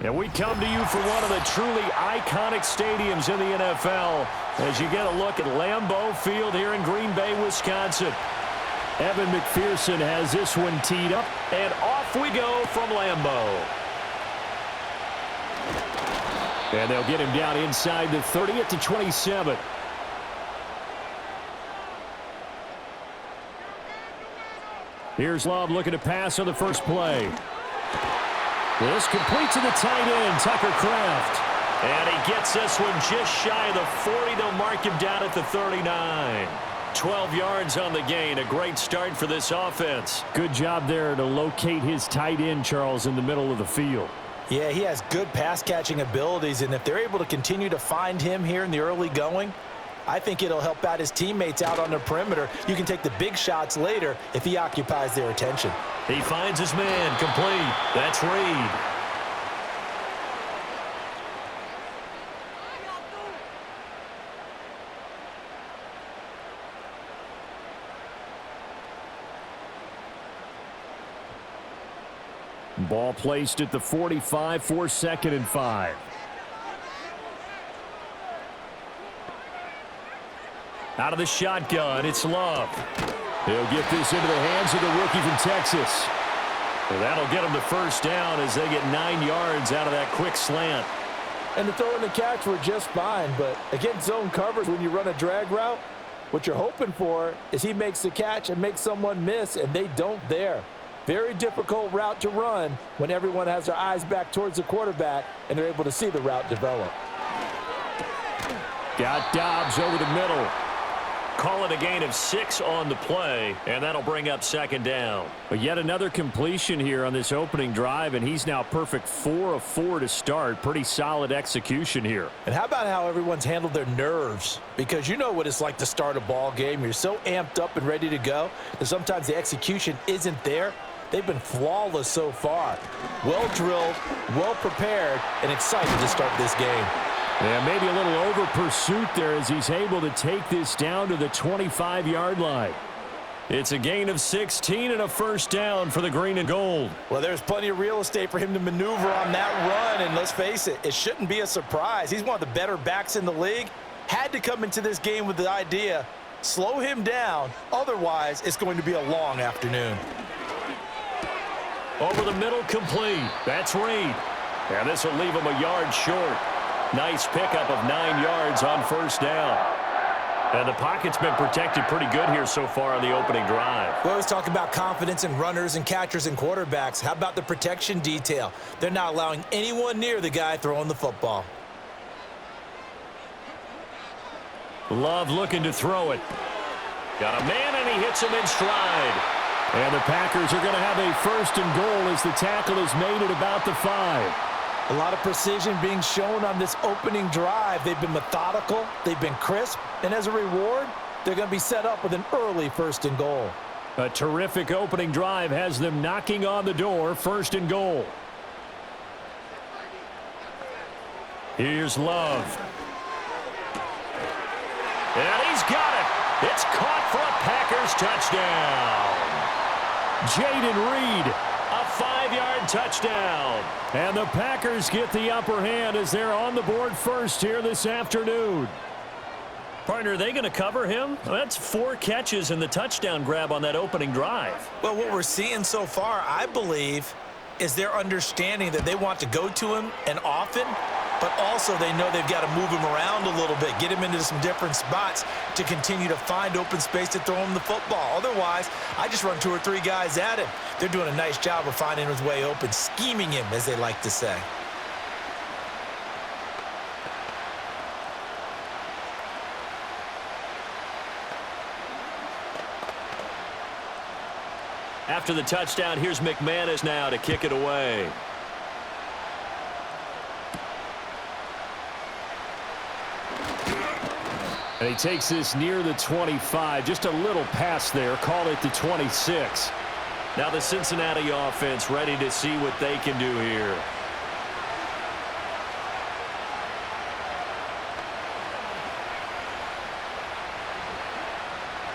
And we come to you from one of the truly iconic stadiums in the NFL as you get a look at Lambeau Field here in Green Bay, Wisconsin. Evan McPherson has this one teed up, and off we go from Lambeau. And they'll get him down inside the 30 at the 27. Here's Love looking to pass on the first play. This complete to the tight end, Tucker Kraft. And he gets this one just shy of the 40. They'll mark him down at the 39. 12 yards on the gain. A great start for this offense. Good job there to locate his tight end, Charles, in the middle of the field. Yeah, he has good pass-catching abilities, and if they're able to continue to find him here in the early going, I think it'll help out his teammates out on the perimeter. You can take the big shots later if he occupies their attention. He finds his man, complete. That's Reed. Ball placed at the 45 for 2nd and 5. Out of the shotgun, it's Love. He'll get this into the hands of the rookie from Texas. Well, that'll get him to first down as they get 9 yards out of that quick slant. And the throw and the catch were just fine, but against zone coverage, when you run a drag route, what you're hoping for is he makes the catch and makes someone miss, and they don't there. Very difficult route to run when everyone has their eyes back towards the quarterback and they're able to see the route develop. Got Dobbs over the middle. Call it a gain of 6 on the play, and that'll bring up 2nd down. But yet another completion here on this opening drive, and he's now perfect 4 of 4 to start. Pretty solid execution here. And how about how everyone's handled their nerves? Because you know what it's like to start a ball game. You're so amped up and ready to go that sometimes the execution isn't there. They've been flawless so far. Well-drilled, well-prepared, and excited to start this game. Yeah, maybe a little over-pursuit there as he's able to take this down to the 25-yard line. It's a gain of 16 and a first down for the green and gold. Well, there's plenty of real estate for him to maneuver on that run, and let's face it, it shouldn't be a surprise. He's one of the better backs in the league. Had to come into this game with the idea, slow him down, otherwise it's going to be a long afternoon. Over the middle, complete. That's Reed. And this will leave him a yard short. Nice pickup of 9 yards on first down. And the pocket's been protected pretty good here so far on the opening drive. We always talk about confidence in runners and catchers and quarterbacks. How about the protection detail? They're not allowing anyone near the guy throwing the football. Love looking to throw it. Got a man, and he hits him in stride. And the Packers are going to have a 1st and goal as the tackle is made at about the 5. A lot of precision being shown on this opening drive. They've been methodical, they've been crisp, and as a reward, they're going to be set up with an early 1st and goal. A terrific opening drive has them knocking on the door, 1st and goal. Here's Love. And he's got it. It's caught for a Packers touchdown. Jaden Reed, a 5-yard touchdown. And the Packers get the upper hand as they're on the board first here this afternoon. Partner, are they going to cover him? Well, that's 4 catches and the touchdown grab on that opening drive. Well, what we're seeing so far, I believe, is their understanding that they want to go to him and often, but also they know they've got to move him around a little bit, get him into some different spots to continue to find open space to throw him the football. Otherwise, I just run 2 or 3 guys at him. They're doing a nice job of finding his way open, scheming him, as they like to say. After the touchdown, here's McManus now to kick it away. And he takes this near the 25. Just a little pass there. Call it the 26. Now the Cincinnati offense ready to see what they can do here.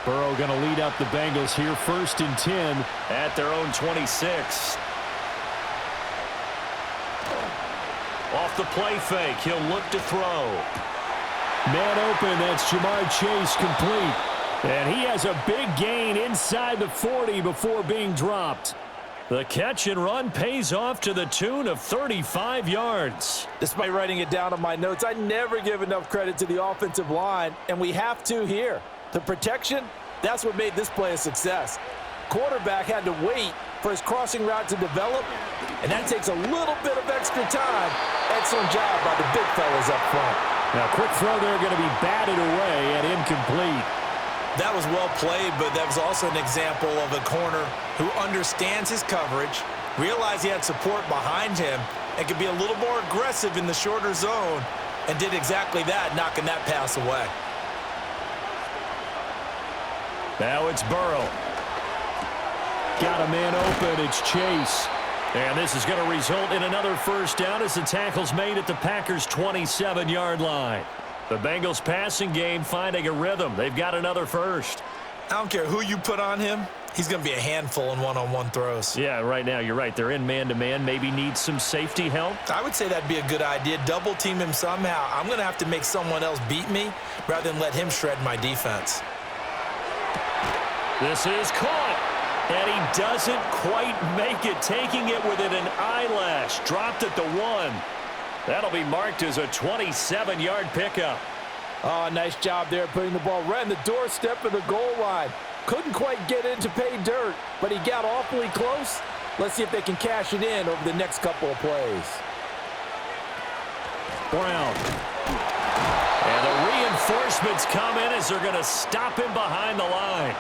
Burrow going to lead up the Bengals here, 1st and 10 at their own 26. Off the play fake, he'll look to throw. Man open, that's Jamar Chase complete. And he has a big gain inside the 40 before being dropped. The catch and run pays off to the tune of 35 yards. Despite writing it down on my notes, I never give enough credit to the offensive line, and we have to here. The protection, that's what made this play a success. Quarterback had to wait for his crossing route to develop, and that takes a little bit of extra time. Excellent job by the big fellas up front. Now, quick throw there, going to be batted away and incomplete. That was well played, but that was also an example of a corner who understands his coverage, realized he had support behind him, and could be a little more aggressive in the shorter zone, and did exactly that, knocking that pass away. Now it's Burrow. Got a man open, it's Chase. And this is going to result in another first down as the tackle's made at the Packers' 27-yard line. The Bengals passing game finding a rhythm. They've got another first. I don't care who you put on him. He's going to be a handful in one-on-one throws. Yeah, right now, you're right. They're in man-to-man. Maybe need some safety help. I would say that'd be a good idea. Double team him somehow. I'm going to have to make someone else beat me rather than let him shred my defense. This is caught. And he doesn't quite make it, taking it within an eyelash. Dropped at the 1. That'll be marked as a 27-yard pickup. Oh, nice job there putting the ball right in the doorstep of the goal line. Couldn't quite get in to pay dirt, but he got awfully close. Let's see if they can cash it in over the next couple of plays. Brown. And the reinforcements come in as they're going to stop him behind the line.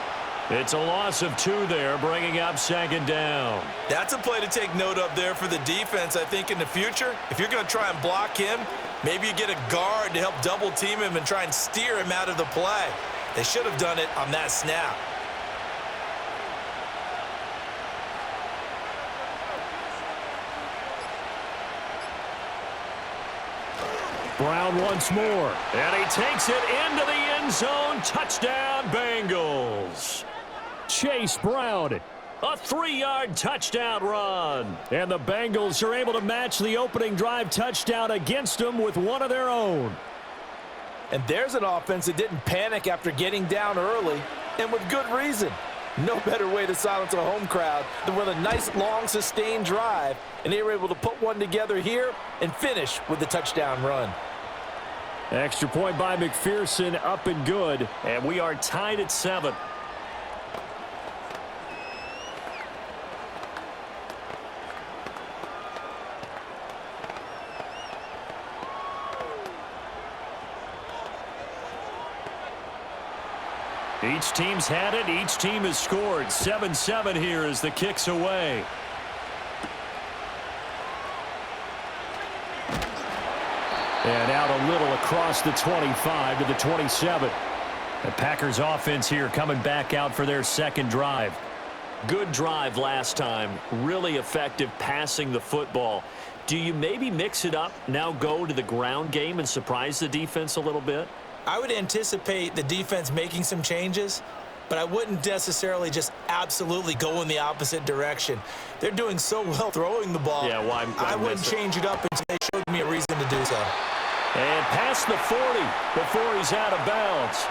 It's a loss of 2 there, bringing up second down. That's a play to take note of there for the defense. I think in the future, if you're going to try and block him, maybe you get a guard to help double team him and try and steer him out of the play. They should have done it on that snap. Brown once more. And he takes it into the end zone. Touchdown, Bengals. Chase Brown. A 3-yard touchdown run. And the Bengals are able to match the opening drive touchdown against them with one of their own. And there's an offense that didn't panic after getting down early, and with good reason. No better way to silence a home crowd than with a nice, long, sustained drive. And they were able to put one together here and finish with the touchdown run. Extra point by McPherson, up and good. And we are tied at 7. Each team's had it. Each team has scored. 7-7 here as the kick's away. And out a little across the 25 to the 27. The Packers offense here coming back out for their second drive. Good drive last time. Really effective passing the football. Do you maybe mix it up, now go to the ground game and surprise the defense a little bit? I would anticipate the defense making some changes, but I wouldn't necessarily just absolutely go in the opposite direction. They're doing so well throwing the ball. Yeah, why I wouldn't change it up until they showed me a reason to do so. And past the 40 before he's out of bounds.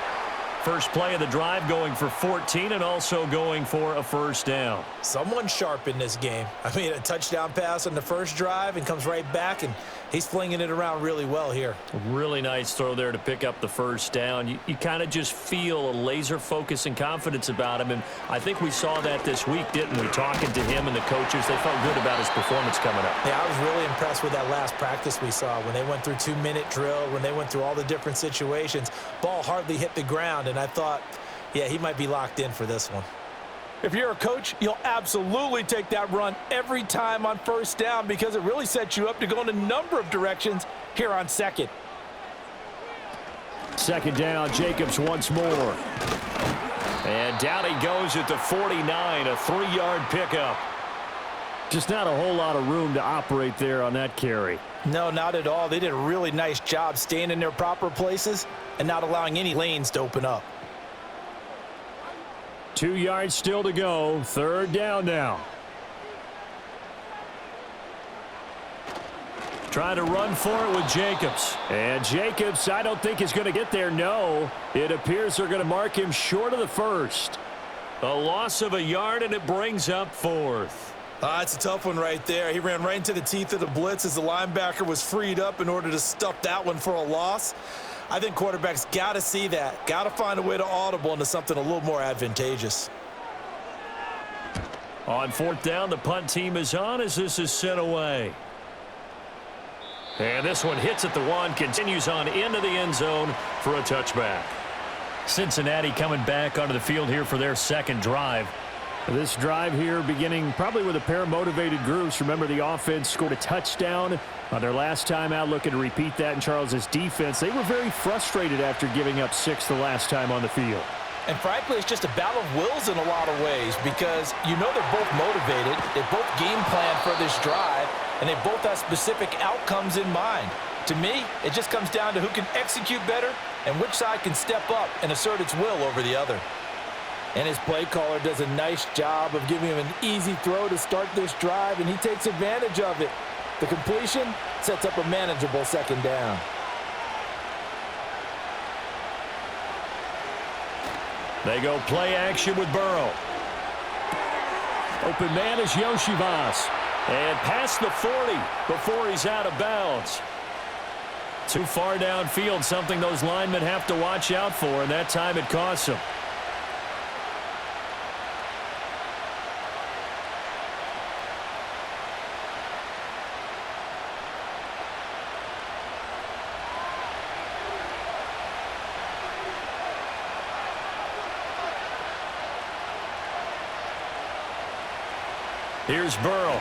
First play of the drive going for 14 and also going for a first down. Someone sharp in this game. I mean, a touchdown pass on the first drive and comes right back, and he's flinging it around really well here. Really nice throw there to pick up the first down. You kind of just feel a laser focus and confidence about him, and I think we saw that this week, didn't we? Talking to him and the coaches, they felt good about his performance coming up. Yeah, I was really impressed with that last practice we saw when they went through 2-minute drill, when they went through all the different situations. Ball hardly hit the ground, and I thought, yeah, he might be locked in for this one. If you're a coach, you'll absolutely take that run every time on first down because it really sets you up to go in a number of directions here on second. Second down, Jacobs once more. And down he goes at the 49, a 3-yard pickup. Just not a whole lot of room to operate there on that carry. No, not at all. They did a really nice job staying in their proper places and not allowing any lanes to open up. 2 yards still to go. Third down now. Trying to run for it with Jacobs. And Jacobs, I don't think is going to get there, no. It appears they're going to mark him short of the first. A loss of a yard, and it brings up fourth. It's a tough one right there. He ran right into the teeth of the blitz as the linebacker was freed up in order to stuff that one for a loss. I think quarterbacks got to see that. Got to find a way to audible into something a little more advantageous. On fourth down, the punt team is on as this is sent away. And this one hits at the one, continues on into the end zone for a touchback. Cincinnati coming back onto the field here for their second drive. This drive here beginning probably with a pair of motivated groups. Remember, the offense scored a touchdown on their last time out, looking to repeat that in Charles's defense. They were very frustrated after giving up 6 the last time on the field. And frankly, it's just a battle of wills in a lot of ways because you know they're both motivated. They both game plan for this drive, and they both have specific outcomes in mind. To me, it just comes down to who can execute better and which side can step up and assert its will over the other. And his play caller does a nice job of giving him an easy throw to start this drive, and he takes advantage of it. The completion sets up a manageable second down. They go play action with Burrow. Open man is Yoshivas. And past the 40 before he's out of bounds. Too far downfield, something those linemen have to watch out for, and that time it costs them. Here's Burrow.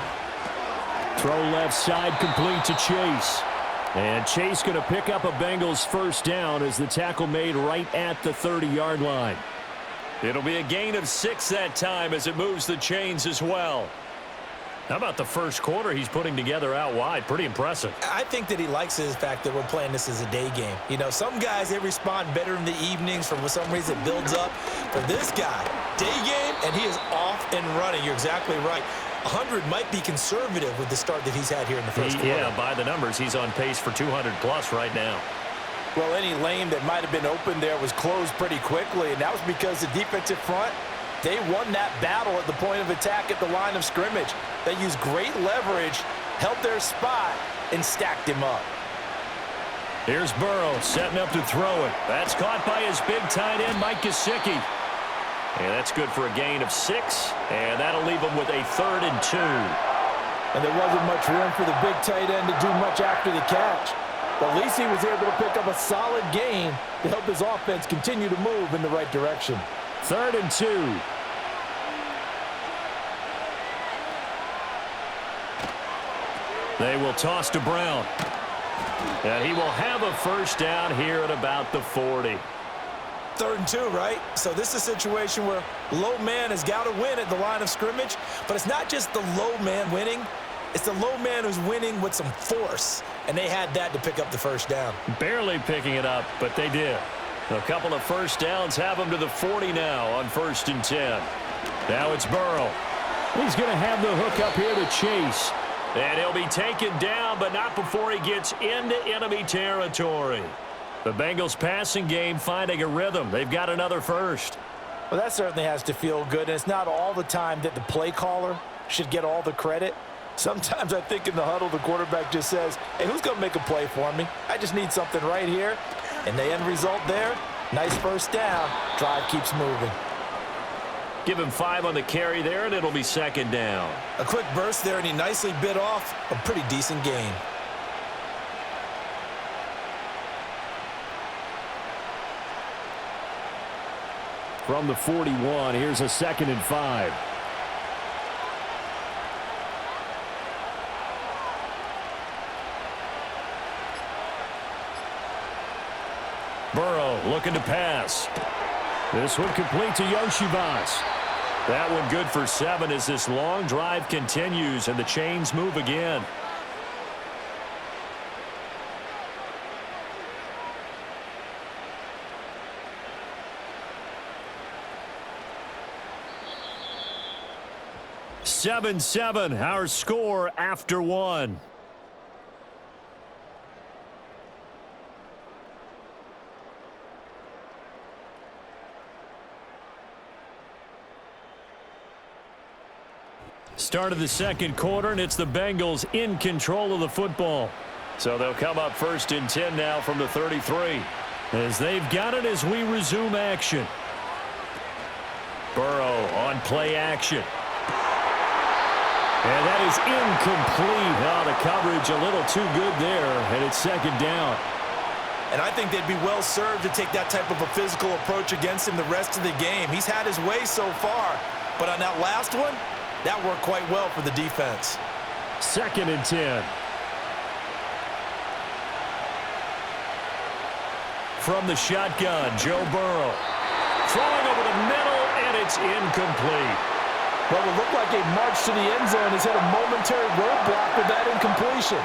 Throw left side complete to Chase. And Chase going to pick up a Bengals first down as the tackle made right at the 30-yard line. It'll be a gain of 6 that time as it moves the chains as well. How about the first quarter he's putting together out wide? Pretty impressive. I think that he likes the fact that we're playing this as a day game. You know, some guys, they respond better in the evenings. For some reason, it builds up. For this guy, day game, and he is off and running. You're exactly right. 100 might be conservative with the start that he's had here in the first quarter. Yeah, by the numbers, he's on pace for 200-plus right now. Well, any lane that might have been open there was closed pretty quickly, and that was because the defensive front, they won that battle at the point of attack at the line of scrimmage. They used great leverage, held their spot, and stacked him up. Here's Burrow setting up to throw it. That's caught by his big tight end, Mike Gesicki. And that's good for a gain of 6, and that'll leave him with a 3rd and 2. And there wasn't much room for the big tight end to do much after the catch. But at least he was able to pick up a solid gain to help his offense continue to move in the right direction. 3rd and 2. They will toss to Brown. And he will have a first down here at about the 40. 3rd and 2, right? So this is a situation where low man has got to win at the line of scrimmage, but it's not just the low man winning. It's the low man who's winning with some force, and they had that to pick up the first down. Barely picking it up, but they did. A couple of first downs have them to the 40 now on 1st and 10. Now it's Burrow. He's going to have the hook up here to Chase. And he'll be taken down, but not before he gets into enemy territory. The Bengals passing game finding a rhythm. They've got another first. Well, that certainly has to feel good, and it's not all the time that the play caller should get all the credit. Sometimes I think in the huddle, the quarterback just says, hey, who's going to make a play for me? I just need something right here. And the end result there, nice first down. Drive keeps moving. Give him 5 on the carry there, and it'll be 2nd down. A quick burst there, and he nicely bit off a pretty decent gain. From the 41, here's a 2nd and 5. Burrow looking to pass. This one complete to Yoshivas. That one good for 7 as this long drive continues and the chains move again. Seven, our score after 1. Start of the second quarter, and it's the Bengals in control of the football. So they'll come up 1st and 10 now from the 33. As they've got it as we resume action. Burrow on play action. And that is incomplete. Oh, the coverage a little too good there, and it's 2nd down. And I think they'd be well served to take that type of a physical approach against him the rest of the game. He's had his way so far, but on that last one, that worked quite well for the defense. 2nd and 10. From the shotgun, Joe Burrow. Throwing over the middle, and it's incomplete. What will look like a march to the end zone has hit a momentary roadblock with that incompletion.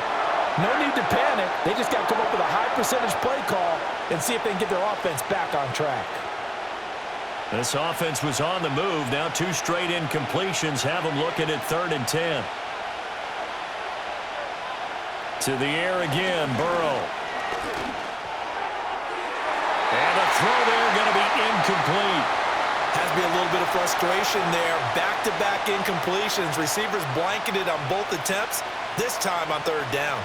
No need to panic. They just got to come up with a high percentage play call and see if they can get their offense back on track. This offense was on the move. Now 2 straight incompletions have them looking at 3rd and 10. To the air again, Burrow. And the throw there going to be incomplete. Has to be a little bit of frustration there. Back-to-back incompletions. Receivers blanketed on both attempts, this time on 3rd down.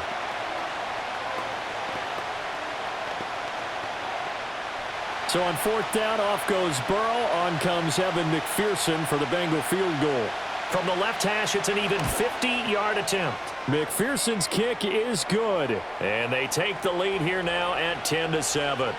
So on 4th down, off goes Burrow. On comes Evan McPherson for the Bengal field goal. From the left hash, it's an even 50-yard attempt. McPherson's kick is good. And they take the lead here now at 10-7.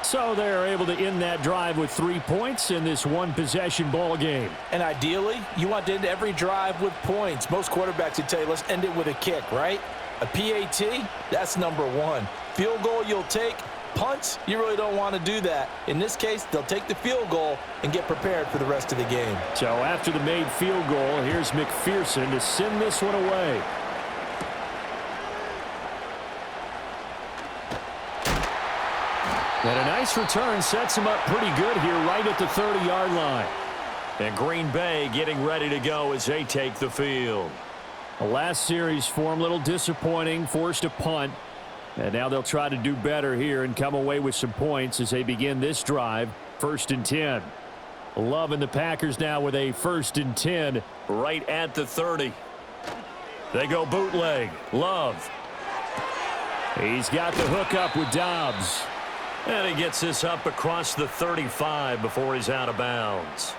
So they're able to end that drive with 3 points in this one-possession ball game. And ideally, you want to end every drive with points. Most quarterbacks would tell you, let's end it with a kick, right? A PAT, that's number 1. Field goal you'll take. Punts, you really don't want to do that. In this case, they'll take the field goal and get prepared for the rest of the game. So after the made field goal, here's McPherson to send this one away. And a nice return sets him up pretty good here right at the 30-yard line. And Green Bay getting ready to go as they take the field. The last series for him, a little disappointing, forced a punt. And now they'll try to do better here and come away with some points as they begin this drive. 1st and 10. Love and the Packers now with a 1st and 10 right at the 30. They go bootleg. Love. He's got the hook up with Dobbs. And he gets this up across the 35 before he's out of bounds.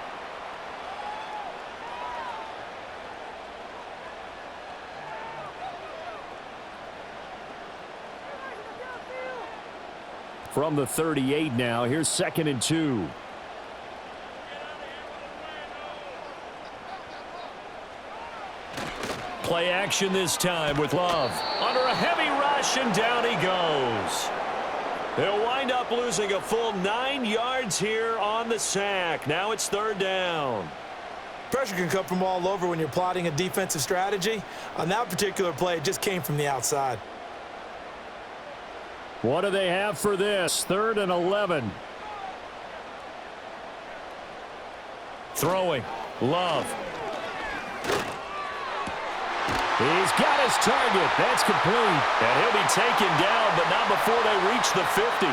From the 38 now, here's 2nd and 2. Play action this time with Love. Under a heavy rush, and down he goes. They'll wind up losing a full 9 yards here on the sack. Now it's 3rd down. Pressure can come from all over when you're plotting a defensive strategy. On that particular play, it just came from the outside. What do they have for this? 3rd and 11. Throwing. Love. He's got his target. That's complete. And he'll be taken down, but not before they reach the 50.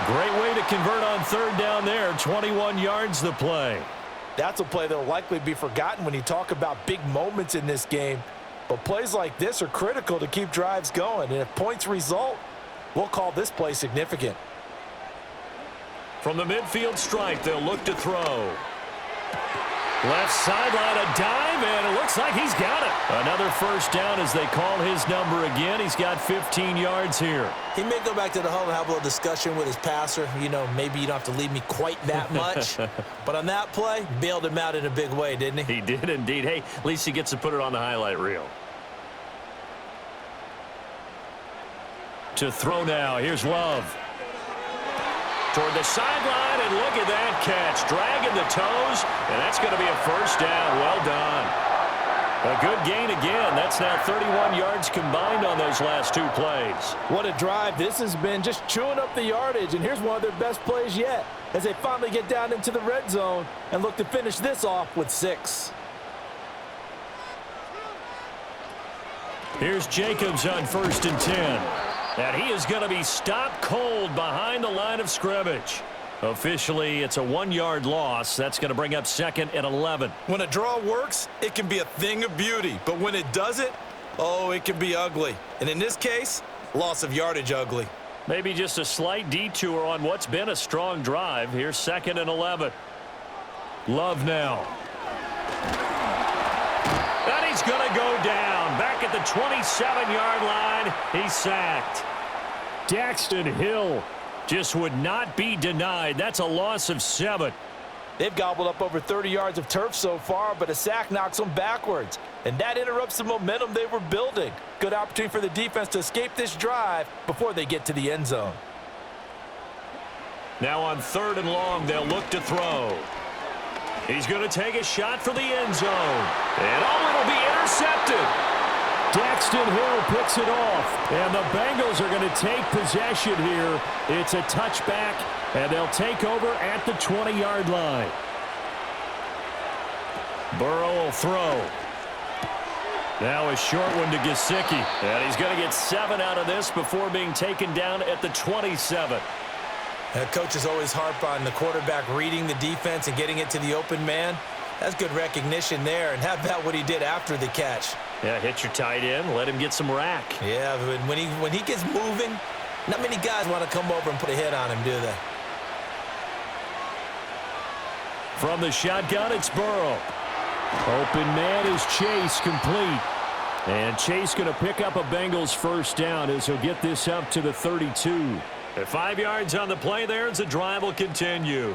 Great way to convert on 3rd down there. 21 yards the play. That's a play that will likely be forgotten when you talk about big moments in this game. But plays like this are critical to keep drives going. And if points result, we'll call this play significant. From the midfield stripe, they'll look to throw. Left sideline, a dive, and it looks like he's got it. Another 1st down as they call his number again. He's got 15 yards here. He may go back to the huddle and have a little discussion with his passer. You know, maybe you don't have to leave me quite that much. But on that play, bailed him out in a big way, didn't he? He did indeed. Hey, at least he gets to put it on the highlight reel. To throw now, here's Love. Toward the sideline, and look at that catch. Dragging the toes, and that's going to be a 1st down. Well done. A good gain again. That's now 31 yards combined on those last 2 plays. What a drive this has been, just chewing up the yardage. And here's one of their best plays yet as they finally get down into the red zone and look to finish this off with 6. Here's Jacobs on 1st and 10. And he is going to be stopped cold behind the line of scrimmage. Officially, it's a 1-yard loss. That's going to bring up 2nd and 11. When a draw works, it can be a thing of beauty. But when it doesn't, oh, it can be ugly. And in this case, loss of yardage ugly. Maybe just a slight detour on what's been a strong drive. Here's 2nd and 11. Love now. And he's going to go down. Back at the 27-yard line. He's sacked. Daxton Hill just would not be denied. That's a loss of 7. They've gobbled up over 30 yards of turf so far, but a sack knocks them backwards. And that interrupts the momentum they were building. Good opportunity for the defense to escape this drive before they get to the end zone. Now on 3rd and long, they'll look to throw. He's going to take a shot for the end zone. And it'll be intercepted. Daxton Hill picks it off, and the Bengals are going to take possession here. It's a touchback, and they'll take over at the 20-yard line. Burrow will throw. Now a short one to Gesicki. And he's going to get 7 out of this before being taken down at the 27. Coaches always harp on the quarterback reading the defense and getting it to the open man. That's good recognition there. And how about what he did after the catch? Yeah, hit your tight end, let him get some rack. Yeah, but when he gets moving, not many guys want to come over and put a hit on him, do they? From the shotgun, it's Burrow. Open man is Chase, complete. And Chase going to pick up a Bengals first down as he'll get this up to the 32. At 5 yards on the play there as the drive will continue.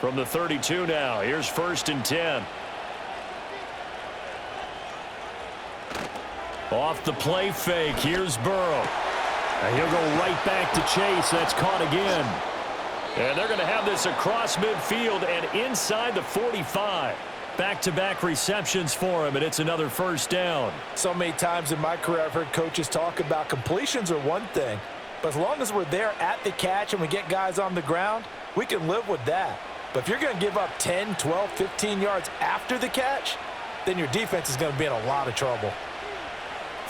From the 32 now, here's 1st and 10. Off the play fake, here's Burrow. And he'll go right back to Chase. That's caught again. And they're going to have this across midfield and inside the 45. Back-to-back receptions for him, and it's another first down. So many times in my career I've heard coaches talk about completions are one thing, but as long as we're there at the catch and we get guys on the ground, we can live with that. But if you're going to give up 10, 12, 15 yards after the catch, then your defense is going to be in a lot of trouble.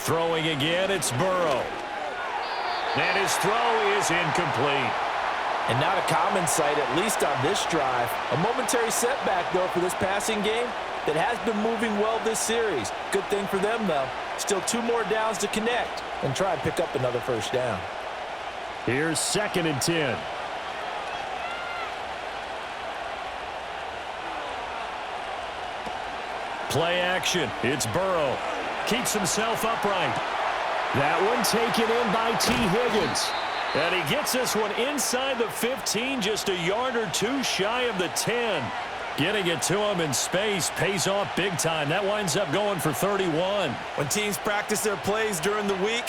Throwing again, it's Burrow. And his throw is incomplete. And not a common sight, at least on this drive. A momentary setback, though, for this passing game that has been moving well this series. Good thing for them, though. Still 2 more downs to connect and try and pick up another first down. Here's 2nd and 10. Play action. It's Burrow. Keeps himself upright. That one taken in by T. Higgins. And he gets this one inside the 15, just a yard or 2 shy of the 10. Getting it to him in space pays off big time. That winds up going for 31. When teams practice their plays during the week,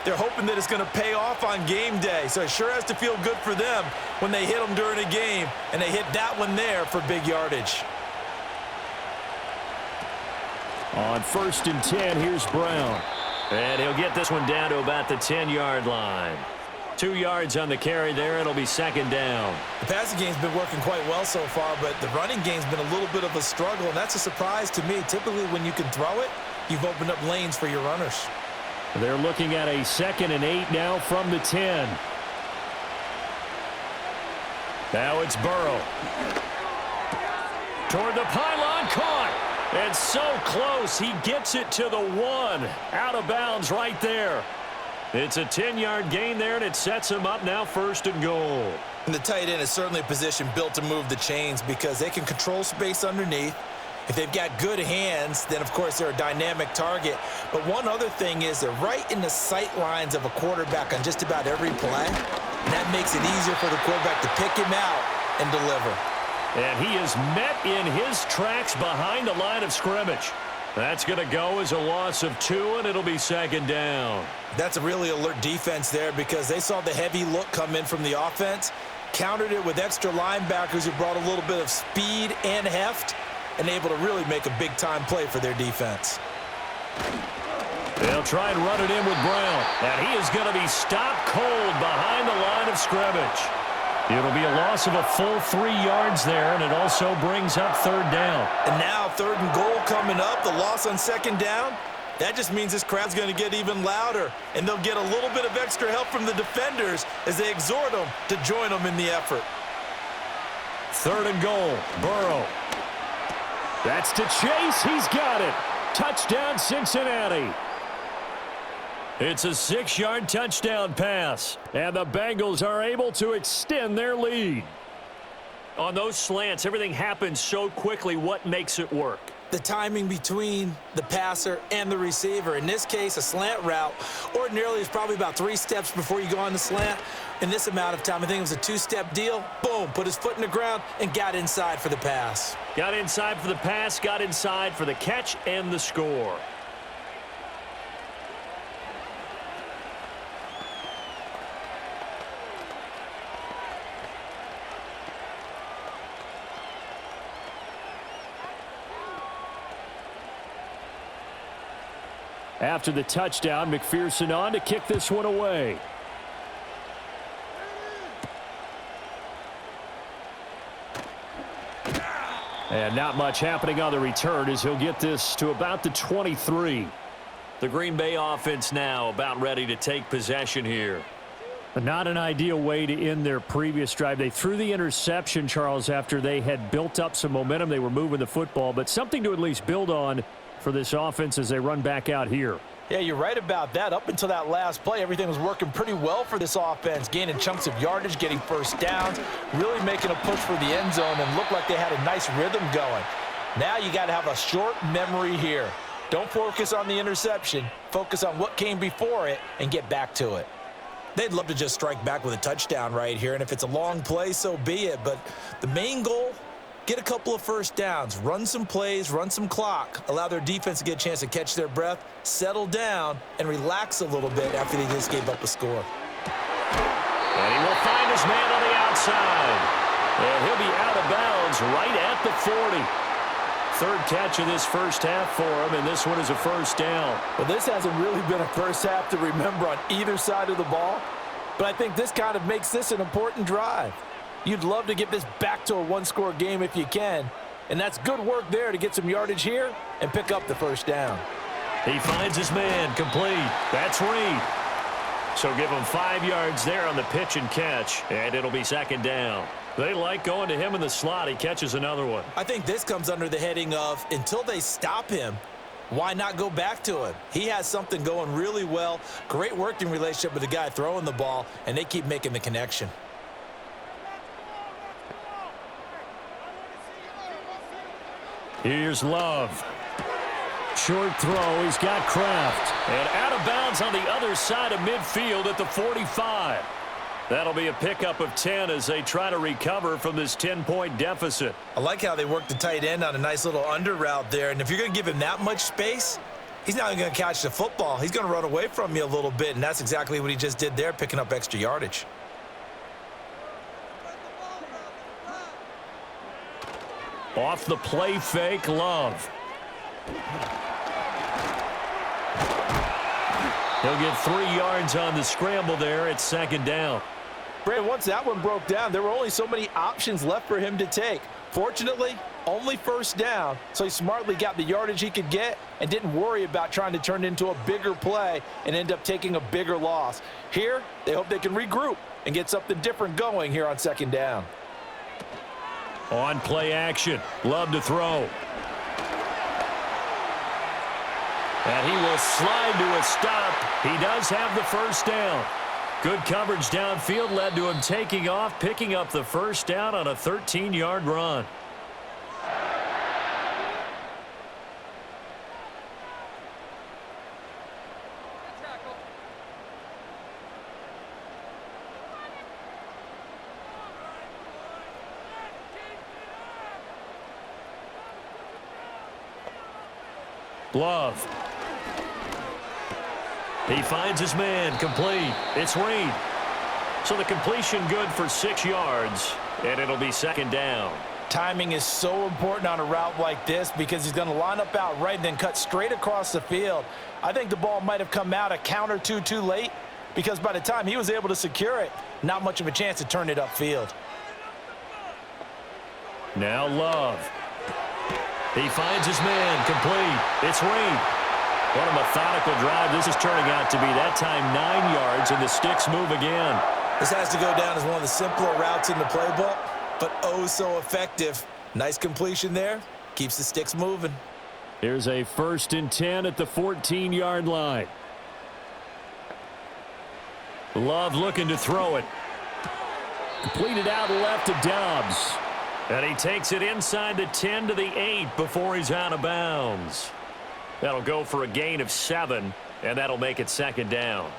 they're hoping that it's going to pay off on game day. So it sure has to feel good for them when they hit them during a game, and they hit that one there for big yardage. On 1st and 10, here's Brown. And he'll get this one down to about the 10-yard line. 2 yards on the carry there. It'll be 2nd down. The passing game's been working quite well so far, but the running game's been a little bit of a struggle, and that's a surprise to me. Typically, when you can throw it, you've opened up lanes for your runners. They're looking at a 2nd and 8 now from the 10. Now it's Burrow. Toward the pylon, caught. And so close, he gets it to the 1. Out of bounds right there. It's a 10-yard gain there, and it sets him up now 1st and goal. And the tight end is certainly a position built to move the chains because they can control space underneath. If they've got good hands, then, of course, they're a dynamic target. But one other thing is they're right in the sight lines of a quarterback on just about every play. And that makes it easier for the quarterback to pick him out and deliver. And he is met in his tracks behind the line of scrimmage. That's going to go as a loss of 2, and it'll be 2nd down. That's a really alert defense there because they saw the heavy look come in from the offense, countered it with extra linebackers who brought a little bit of speed and heft, and able to really make a big-time play for their defense. They'll try and run it in with Brown, and he is going to be stopped cold behind the line of scrimmage. It'll be a loss of a full 3 yards there, and it also brings up 3rd down. And now 3rd and goal coming up, the loss on 2nd down. That just means this crowd's going to get even louder, and they'll get a little bit of extra help from the defenders as they exhort them to join them in the effort. 3rd and goal, Burrow. That's to Chase. He's got it. Touchdown, Cincinnati. It's a 6-yard touchdown pass. And the Bengals are able to extend their lead. On those slants, everything happens so quickly. What makes it work? The timing between the passer and the receiver. In this case, a slant route ordinarily is probably about 3 steps before you go on the slant. In this amount of time, I think it was a 2-step deal. Boom, put his foot in the ground and got inside for the pass. Got inside for the pass, got inside for the catch and the score. After the touchdown, McPherson on to kick this one away. And not much happening on the return as he'll get this to about the 23. The Green Bay offense now about ready to take possession here. Not an ideal way to end their previous drive. They threw the interception, Charles, after they had built up some momentum. They were moving the football, but something to at least build on for this offense as they run back out here. Yeah, you're right about that. Up until that last play, everything was working pretty well for this offense, gaining chunks of yardage, getting first downs, really making a push for the end zone, and looked like they had a nice rhythm going. Now you got to have a short memory here. Don't focus on the interception. Focus on what came before it and get back to it. They'd love to just strike back with a touchdown right here, and if it's a long play, so be it. But the main goal, get a couple of first downs, run some plays, run some clock, allow their defense to get a chance to catch their breath, settle down, and relax a little bit after they just gave up a score. And he will find his man on the outside. And he'll be out of bounds right at the 40. 3rd catch of this first half for him, and this one is a first down. Well, this hasn't really been a first half to remember on either side of the ball, but I think this kind of makes this an important drive. You'd love to get this back to a 1-score game if you can, and that's good work there to get some yardage here and pick up the first down. He finds his man complete. That's Reed. So give him 5 yards there on the pitch and catch, and it'll be 2nd down. They like going to him in the slot. He catches another one. I think this comes under the heading of until they stop him, why not go back to him? He has something going really well, great working relationship with the guy throwing the ball, and they keep making the connection. Here's Love. Short throw. He's got Kraft. And out of bounds on the other side of midfield at the 45. That'll be a pickup of 10 as they try to recover from this 10-point deficit. I like how they work the tight end on a nice little under route there. And if you're going to give him that much space, he's not even going to catch the football. He's going to run away from you a little bit, and that's exactly what he just did there, picking up extra yardage. Off the play fake, Love. He'll get 3 yards on the scramble there at 2nd down. Brandon, once that one broke down, there were only so many options left for him to take. Fortunately, only first down, so he smartly got the yardage he could get and didn't worry about trying to turn it into a bigger play and end up taking a bigger loss. Here, they hope they can regroup and get something different going here on 2nd down. On play action. Love to throw. And he will slide to a stop. He does have the first down. Good coverage downfield led to him taking off, picking up the first down on a 13-yard run. Love. He finds his man complete. It's Reed. So the completion good for 6 yards, and it'll be 2nd down. Timing is so important on a route like this because he's going to line up out right and then cut straight across the field. I think the ball might have come out a count or two too late because by the time he was able to secure it, not much of a chance to turn it upfield. Now Love. He finds his man complete. It's Reed. What a methodical drive. This is turning out to be, that time, 9 yards, and the sticks move again. This has to go down as one of the simpler routes in the playbook, but oh so effective. Nice completion there. Keeps the sticks moving. Here's a 1st and 10 at the 14-yard line. Love looking to throw it. Completed out left to Dobbs. And he takes it inside the 10 to the 8 before he's out of bounds. That'll go for a gain of 7, and that'll make it 2nd down.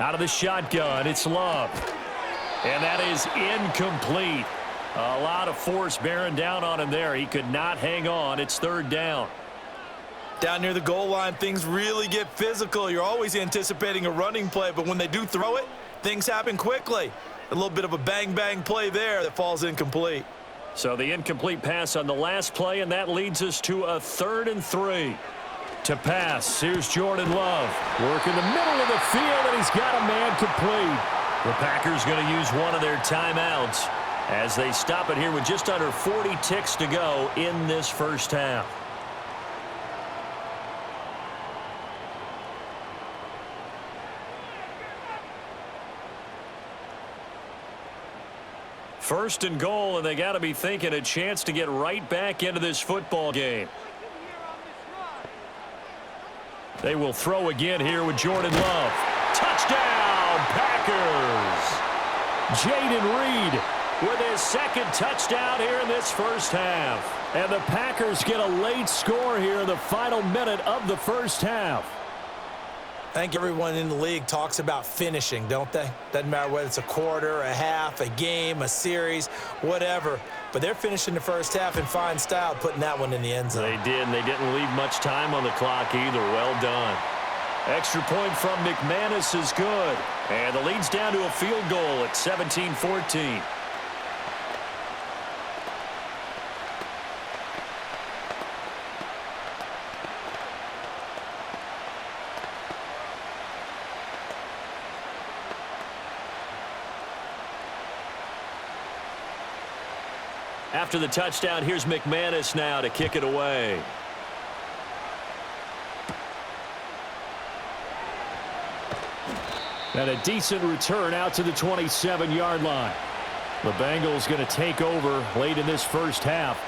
Out of the shotgun, it's Love. And that is incomplete. A lot of force bearing down on him there. He could not hang on. It's 3rd down. Down near the goal line, things really get physical. You're always anticipating a running play, but when they do throw it, things happen quickly. A little bit of a bang-bang play there that falls incomplete. So the incomplete pass on the last play, and that leads us to a 3rd and 3. To pass, here's Jordan Love. Work in the middle of the field, and he's got a man complete. The Packers going to use one of their timeouts as they stop it here with just under 40 ticks to go in this first half. First and goal, and they got to be thinking a chance to get right back into this football game. They will throw again here with Jordan Love. Touchdown, Packers! Jaden Reed with his 2nd touchdown here in this first half. And the Packers get a late score here in the final minute of the first half. I think everyone in the league talks about finishing, don't they? Doesn't matter whether it's a quarter, a half, a game, a series, whatever. But they're finishing the first half in fine style, putting that one in the end zone. They did, and they didn't leave much time on the clock either. Well done. Extra point from McManus is good. And the lead's down to a field goal at 17-14. After the touchdown, here's McManus now to kick it away. And a decent return out to the 27-yard line. The Bengals going to take over late in this first half.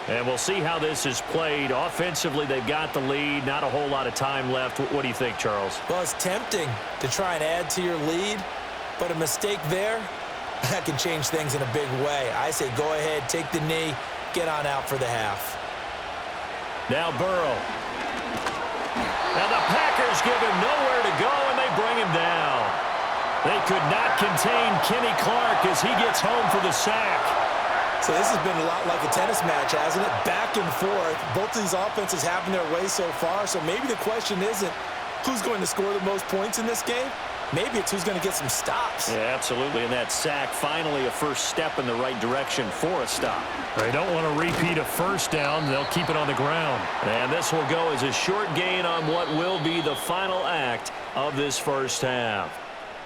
And we'll see how this is played. Offensively, they've got the lead. Not a whole lot of time left. What do you think, Charles? Well, it's tempting to try and add to your lead, but a mistake there, that can change things in a big way. I say go ahead, take the knee, get on out for the half. Now Burrow. And the Packers give him nowhere to go, and they bring him down. They could not contain Kenny Clark as he gets home for the sack. So this has been a lot like a tennis match, hasn't it? Back and forth. Both of these offenses having their way so far, so maybe the question isn't who's going to score the most points in this game. Maybe it's who's going to get some stops. Yeah, absolutely. And that sack, finally a first step in the right direction for a stop. They don't want to repeat a first down. They'll keep it on the ground. And this will go as a short gain on what will be the final act of this first half.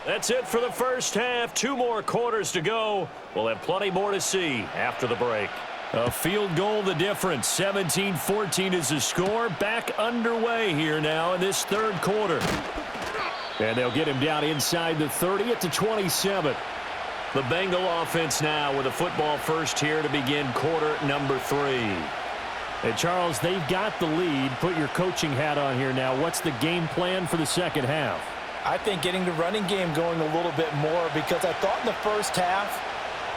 That's it for the first half. 2 more quarters to go. We'll have plenty more to see after the break. A field goal the difference. 17-14 is the score. Back underway here now in this third quarter. And they'll get him down inside the 30 at the 27. The Bengal offense now with a football first here to begin quarter number 3. And Charles, they've got the lead. Put your coaching hat on here now. What's the game plan for the second half? I think getting the running game going a little bit more, because I thought in the first half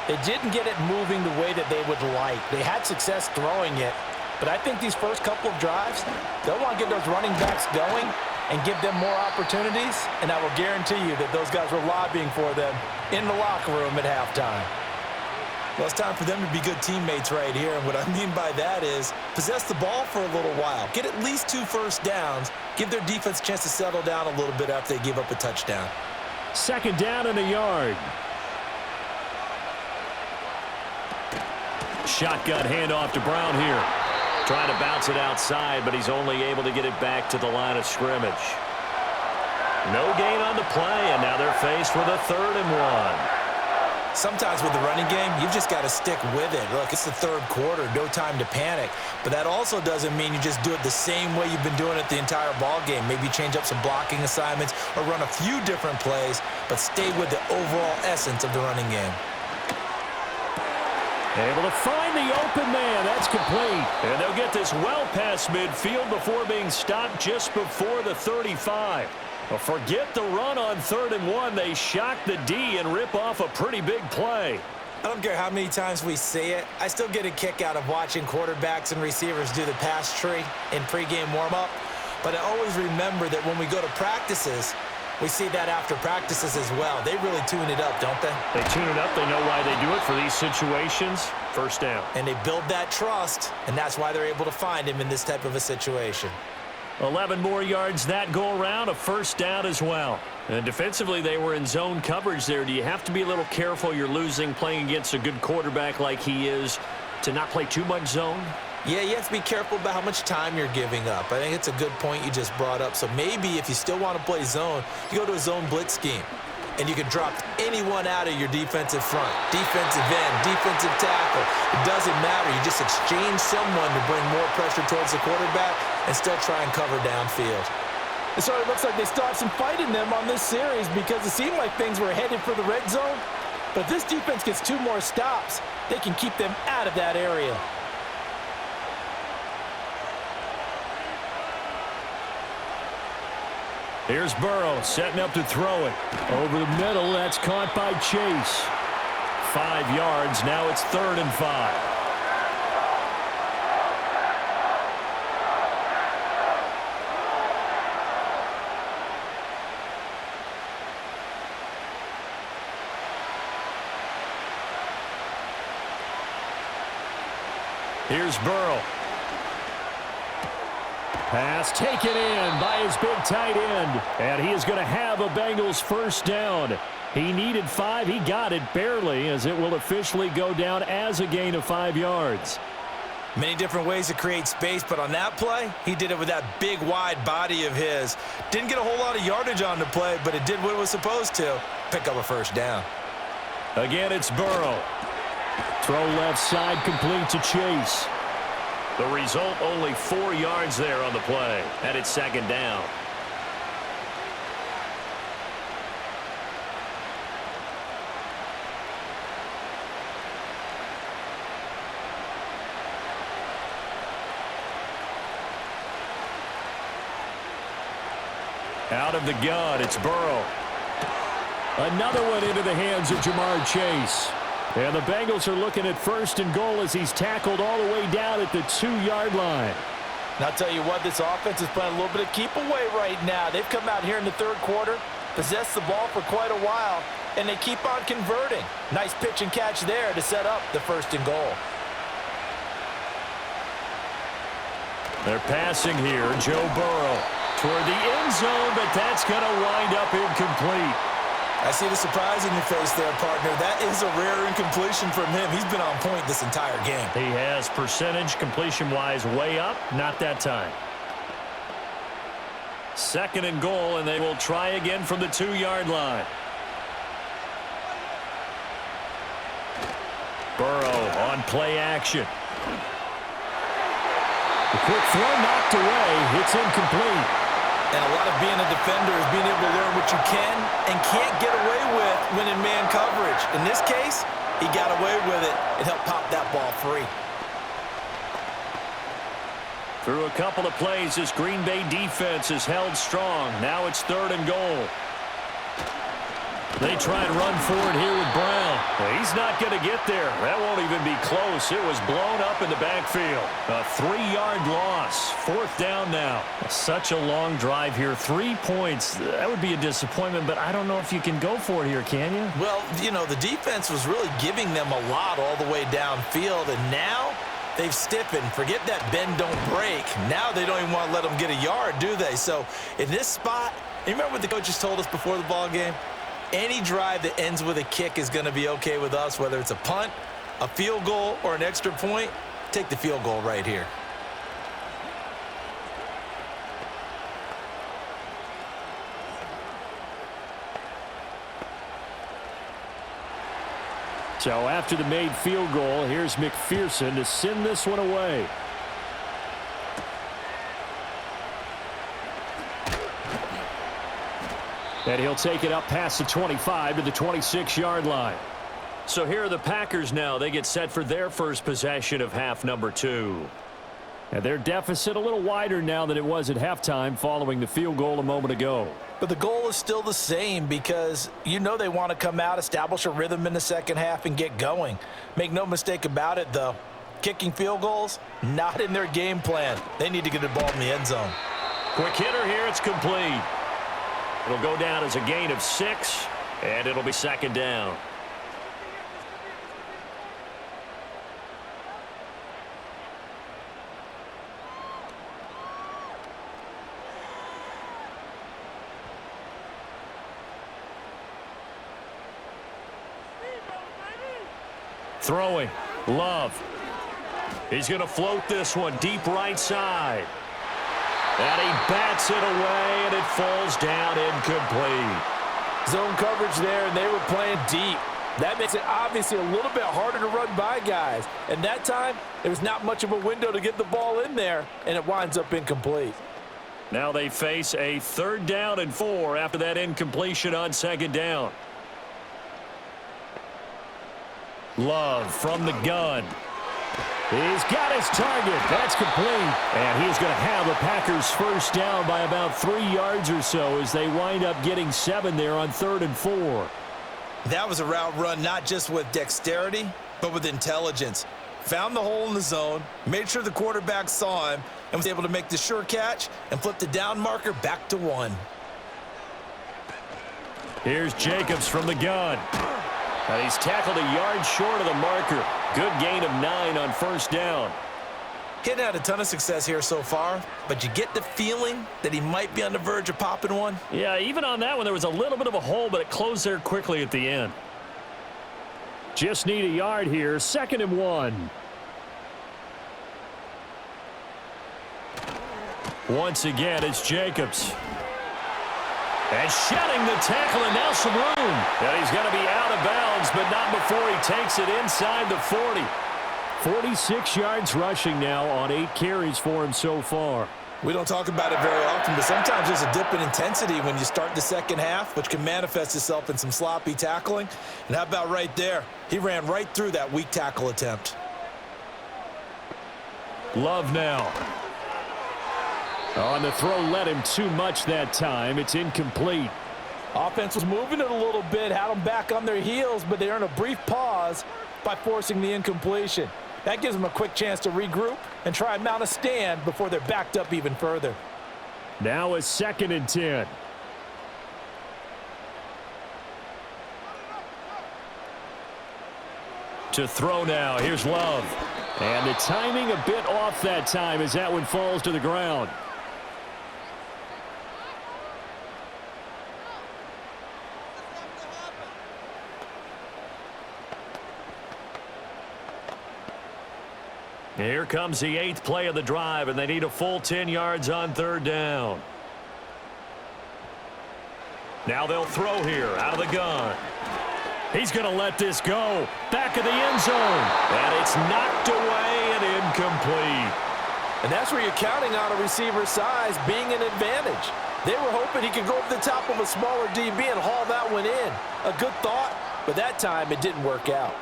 they didn't get it moving the way that they would like. They had success throwing it, but I think these first couple of drives, they'll want to get those running backs going and give them more opportunities, and I will guarantee you that those guys were lobbying for them in the locker room at halftime. Well, it's time for them to be good teammates right here, and what I mean by that is possess the ball for a little while. Get at least 2 first downs. Give their defense a chance to settle down a little bit after they give up a touchdown. Second down and a yard. Shotgun handoff to Brown here. Trying to bounce it outside, but he's only able to get it back to the line of scrimmage. No gain on the play, and now they're faced with a 3rd and 1. Sometimes with the running game, you've just got to stick with it. Look, it's the 3rd quarter, no time to panic. But that also doesn't mean you just do it the same way you've been doing it the entire ball game. Maybe change up some blocking assignments or run a few different plays, but stay with the overall essence of the running game. Able to find the open man. That's complete. And they'll get this well past midfield before being stopped just before the 35. Well, forget the run on 3rd and 1. They shock the D and rip off a pretty big play. I don't care how many times we see it. I still get a kick out of watching quarterbacks and receivers do the pass tree in pregame warm-up. But I always remember that when we go to practices, we see that after practices as well. They really tune it up, don't they? They tune it up. They know why they do it for these situations. First down. And they build that trust, and that's why they're able to find him in this type of a situation. 11 more yards that go around, a 1st down as well. And defensively, they were in zone coverage there. Do you have to be a little careful you're losing playing against a good quarterback like he is to not play too much zone? Yeah, you have to be careful about how much time you're giving up. I think it's a good point you just brought up. So maybe if you still want to play zone, you go to a zone blitz scheme. And you can drop anyone out of your defensive front, defensive end, defensive tackle. It doesn't matter. You just exchange someone to bring more pressure towards the quarterback and still try and cover downfield. So it looks like they still have some fight in them on this series because it seemed like things were headed for the red zone. But if this defense gets 2 more stops, they can keep them out of that area. Here's Burrow setting up to throw it. Over the middle, that's caught by Chase. 5 yards, now it's 3rd and 5. Here's Burrow. Pass taken in by his big tight end. And he is going to have a Bengals 1st down. He needed 5. He got it barely, as it will officially go down as a gain of 5 yards. Many different ways to create space, but on that play, he did it with that big, wide body of his. Didn't get a whole lot of yardage on the play, but it did what it was supposed to. Pick up a 1st down. Again, it's Burrow. Throw left side, complete to Chase. The result, only 4 yards there on the play. And it's 2nd down. Out of the gun, it's Burrow. Another one into the hands of Jamar Chase. And the Bengals are looking at 1st and goal as he's tackled all the way down at the 2-yard line. And I'll tell you what, this offense is playing a little bit of keep away right now. They've come out here in the 3rd quarter, possessed the ball for quite a while, and they keep on converting. Nice pitch and catch there to set up the 1st and goal. They're passing here. Joe Burrow toward the end zone, but that's going to wind up incomplete. I see the surprise in your face there, partner. That is a rare incompletion from him. He's been on point this entire game. He has percentage completion-wise way up. Not that time. 2nd and goal, and they will try again from the 2-yard line. Burrow on play action. The quick throw knocked away. It's incomplete. And a lot of being a defender is being able to learn what you can and can't get away with when in man coverage. In this case, he got away with it and helped pop that ball free. Through a couple of plays, this Green Bay defense is held strong. Now it's 3rd and goal. They try and run forward here with Brown. Well, he's not going to get there. That won't even be close. It was blown up in the backfield. A 3-yard loss. 4th down now. Such a long drive here. 3 points. That would be a disappointment, but I don't know if you can go for it here, can you? Well, you know, the defense was really giving them a lot all the way downfield, and now they've stiffened. Forget that bend, don't break. Now they don't even want to let them get a yard, do they? So in this spot, you remember what the coaches told us before the ball game? Any drive that ends with a kick is going to be okay with us, whether it's a punt, a field goal, or an extra point. Take the field goal right here. So after the made field goal, here's McPherson to send this one away. And he'll take it up past the 25 to the 26-yard line. So here are the Packers now. They get set for their first possession of half number 2. And their deficit a little wider now than it was at halftime following the field goal a moment ago. But the goal is still the same because you know they want to come out, establish a rhythm in the second half, and get going. Make no mistake about it, though. Kicking field goals, not in their game plan. They need to get the ball in the end zone. Quick hitter here. It's complete. It'll go down as a gain of 6, and it'll be second down. Throwing. Love. He's going to float this one deep right side. And he bats it away, and it falls down incomplete. Zone coverage there, and they were playing deep. That makes it obviously a little bit harder to run by guys. And that time, there was not much of a window to get the ball in there, and it winds up incomplete. Now they face a 3rd down and 4 after that incompletion on 2nd down. Love from the gun. He's got his target. That's complete. And he's going to have the Packers first down by about 3 yards or so as they wind up getting 7 there on 3rd and 4. That was a route run not just with dexterity, but with intelligence. Found the hole in the zone, made sure the quarterback saw him, and was able to make the sure catch and flip the down marker back to 1. Here's Jacobs from the gun. And he's tackled a yard short of the marker. Good gain of 9 on 1st down. He hadn't had a ton of success here so far, but you get the feeling that he might be on the verge of popping one. Yeah, even on that one, there was a little bit of a hole, but it closed there quickly at the end. Just need a yard here. 2nd and 1. Once again, it's Jacobs. And shedding the tackle, and now some room. And he's going to be out of bounds, but not before he takes it inside the 40. 46 yards rushing now on 8 carries for him so far. We don't talk about it very often, but sometimes there's a dip in intensity when you start the second half, which can manifest itself in some sloppy tackling. And how about right there? He ran right through that weak tackle attempt. Love now. On the throw, led him too much that time. It's incomplete. Offense was moving it a little bit, had them back on their heels, but they earned a brief pause by forcing the incompletion. That gives them a quick chance to regroup and try and mount a stand before they're backed up even further. Now a 2nd and 10. To throw now. Here's Love. And the timing a bit off that time as that one falls to the ground. Here comes the 8th play of the drive, and they need a full 10 yards on 3rd down. Now they'll throw here out of the gun. He's going to let this go. Back of the end zone. And it's knocked away and incomplete. And that's where you're counting on a receiver's size being an advantage. They were hoping he could go over the top of a smaller DB and haul that one in. A good thought, but that time it didn't work out.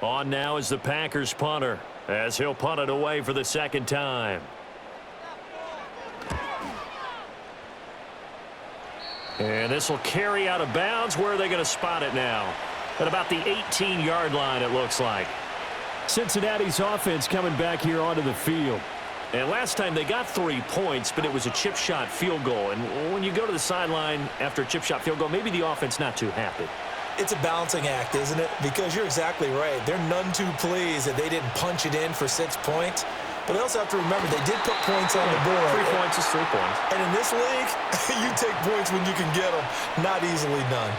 On now is the Packers punter as he'll punt it away for the 2nd time. And this will carry out of bounds. Where are they going to spot it now? At about the 18-yard line, it looks like. Cincinnati's offense coming back here onto the field. And last time they got 3 points, but it was a chip shot field goal. And when you go to the sideline after a chip shot field goal, maybe the offense not too happy. It's a balancing act, isn't it? Because you're exactly right. They're none too pleased that they didn't punch it in for 6 points. But they also have to remember they did put points on the board. 3 points is 3 points. And in this league, you take points when you can get them. Not easily done.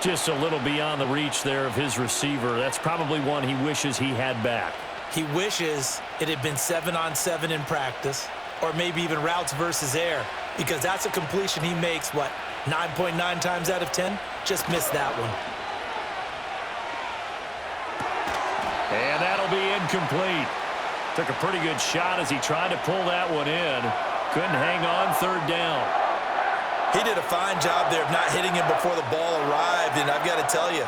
Just a little beyond the reach there of his receiver. That's probably one he wishes he had back. He wishes it had been 7-on-7 in practice, or maybe even routes versus air, because that's a completion he makes, what, 9.9 times out of 10? Just missed that one. And that'll be incomplete. Took a pretty good shot as he tried to pull that one in. Couldn't hang on third down. He did a fine job there of not hitting him before the ball arrived, and I've got to tell you,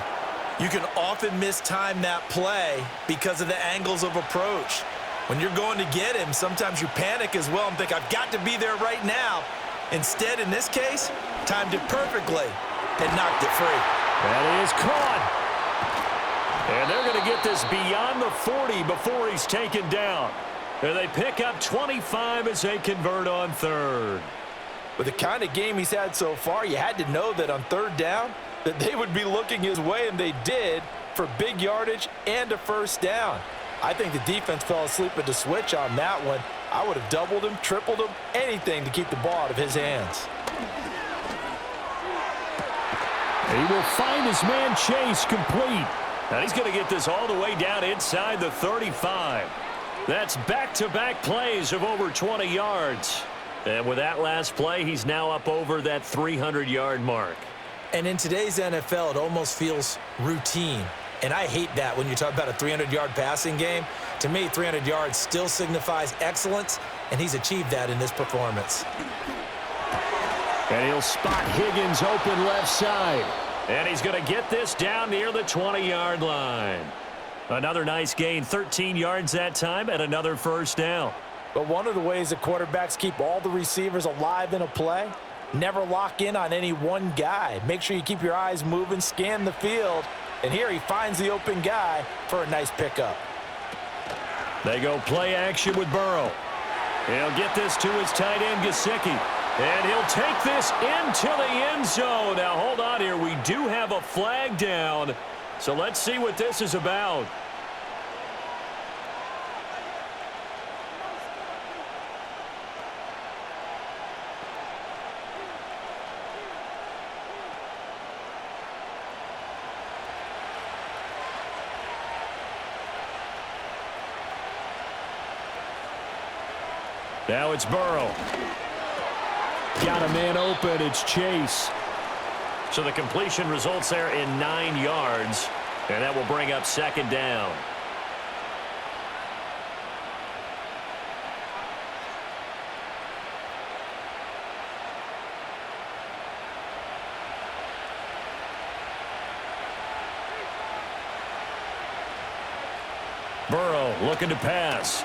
you can often mistime that play because of the angles of approach. When you're going to get him, sometimes you panic as well and think, I've got to be there right now. Instead, in this case, timed it perfectly and knocked it free. That is caught. And they're going to get this beyond the 40 before he's taken down. And they pick up 25 as they convert on third. With the kind of game he's had so far, you had to know that on third down, that they would be looking his way, and they did, for big yardage and a first down. I think the defense fell asleep at the switch on that one. I would have doubled him, tripled him, anything to keep the ball out of his hands. He will find his man Chase complete. And he's going to get this all the way down inside the 35. That's back-to-back plays of over 20 yards. And with that last play, he's now up over that 300-yard mark. And in today's NFL, it almost feels routine. And I hate that when you talk about a 300-yard passing game. To me, 300 yards still signifies excellence, and he's achieved that in this performance. And he'll spot Higgins open left side. And he's going to get this down near the 20-yard line. Another nice gain, 13 yards that time, and another first down. But one of the ways that quarterbacks keep all the receivers alive in a play, never lock in on any one guy. Make sure you keep your eyes moving, scan the field, and here he finds the open guy for a nice pickup. They go play action with Burrow. He'll get this to his tight end, Gesicki. And he'll take this into the end zone. Now, hold on here. We do have a flag down. So let's see what this is about. Now it's Burrow. Got a man open. It's Chase. So the completion results there in 9 yards. And that will bring up second down. Burrow looking to pass.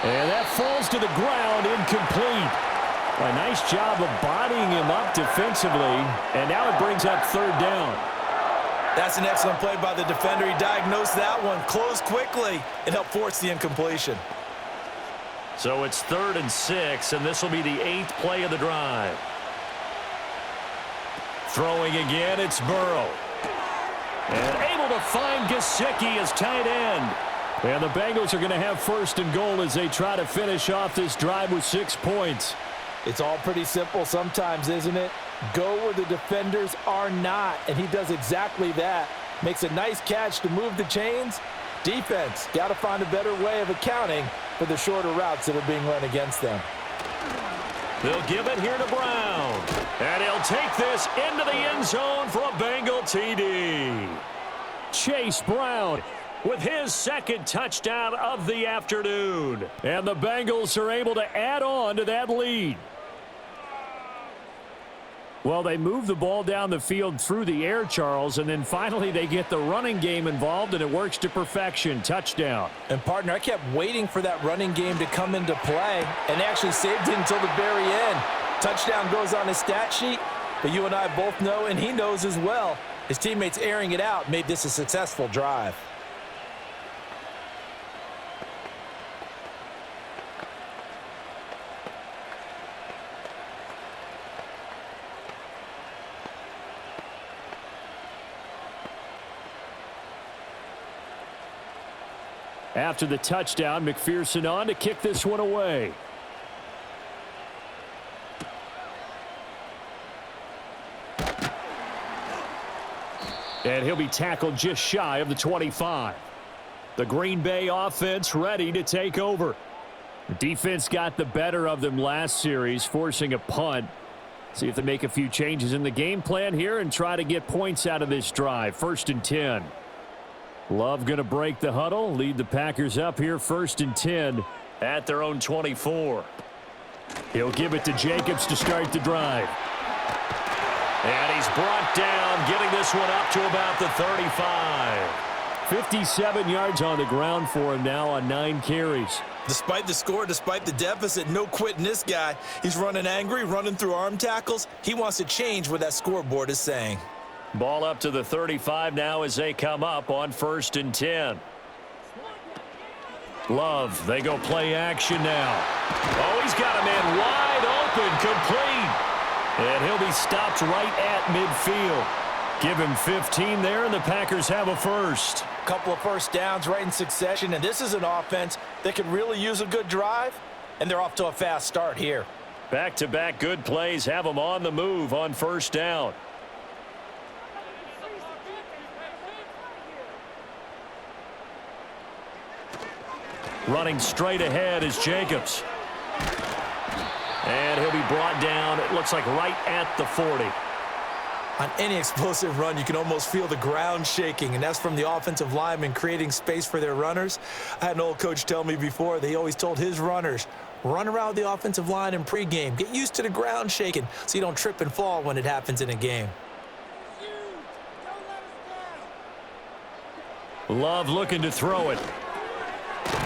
And that falls to the ground, incomplete. A nice job of bodying him up defensively, and now it brings up third down. That's an excellent play by the defender. He diagnosed that one, closed quickly, and helped force the incompletion. So it's 3rd and 6, and this will be the 8th play of the drive. Throwing again, it's Burrow. And able to find Gesicki as tight end. And the Bengals are going to have first and goal as they try to finish off this drive with 6 points. It's all pretty simple sometimes, isn't it? Go where the defenders are not, and he does exactly that. Makes a nice catch to move the chains. Defense, got to find a better way of accounting for the shorter routes that are being run against them. They'll give it here to Brown. And he'll take this into the end zone for a Bengal TD. Chase Brown with his second touchdown of the afternoon. And the Bengals are able to add on to that lead. Well, they move the ball down the field through the air, Charles, and then finally they get the running game involved, and it works to perfection. Touchdown. And, partner, I kept waiting for that running game to come into play, and they actually saved it until the very end. Touchdown goes on his stat sheet, but you and I both know, and he knows as well, his teammates airing it out made this a successful drive. After the touchdown, McPherson on to kick this one away. And he'll be tackled just shy of the 25. The Green Bay offense ready to take over. The defense got the better of them last series, forcing a punt. See if they make a few changes in the game plan here and try to get points out of this drive. 1st and 10. Love going to break the huddle, lead the Packers up here 1st and 10 at their own 24. He'll give it to Jacobs to start the drive. And he's brought down, getting this one up to about the 35. 57 yards on the ground for him now on 9 carries. Despite the score, despite the deficit, no quitting this guy. He's running angry, running through arm tackles. He wants to change what that scoreboard is saying. Ball up to the 35 now as they come up on 1st and 10. Love, they go play action now. Oh, he's got a man wide open, complete. And he'll be stopped right at midfield. Give him 15 there, and the Packers have a first. Couple of first downs right in succession, and this is an offense that could really use a good drive, and they're off to a fast start here. Back-to-back good plays have them on the move on 1st down. Running straight ahead is Jacobs. And he'll be brought down, it looks like right at the 40. On any explosive run, you can almost feel the ground shaking, and that's from the offensive linemen creating space for their runners. I had an old coach tell me before, he always told his runners, run around the offensive line in pregame. Get used to the ground shaking so you don't trip and fall when it happens in a game. Love looking to throw it.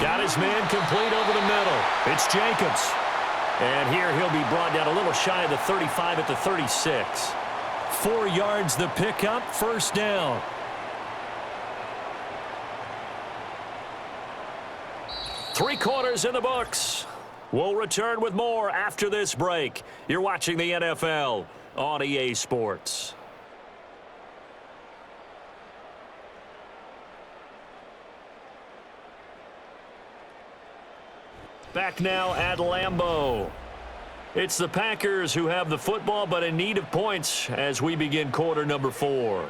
Got his man complete over the middle. It's Jacobs. And here he'll be brought down a little shy of the 35 at the 36. 4 yards the pickup, 1st down. Three quarters in the books. We'll return with more after this break. You're watching the NFL on EA Sports. Back now at Lambeau. It's the Packers who have the football, but in need of points as we begin quarter number 4.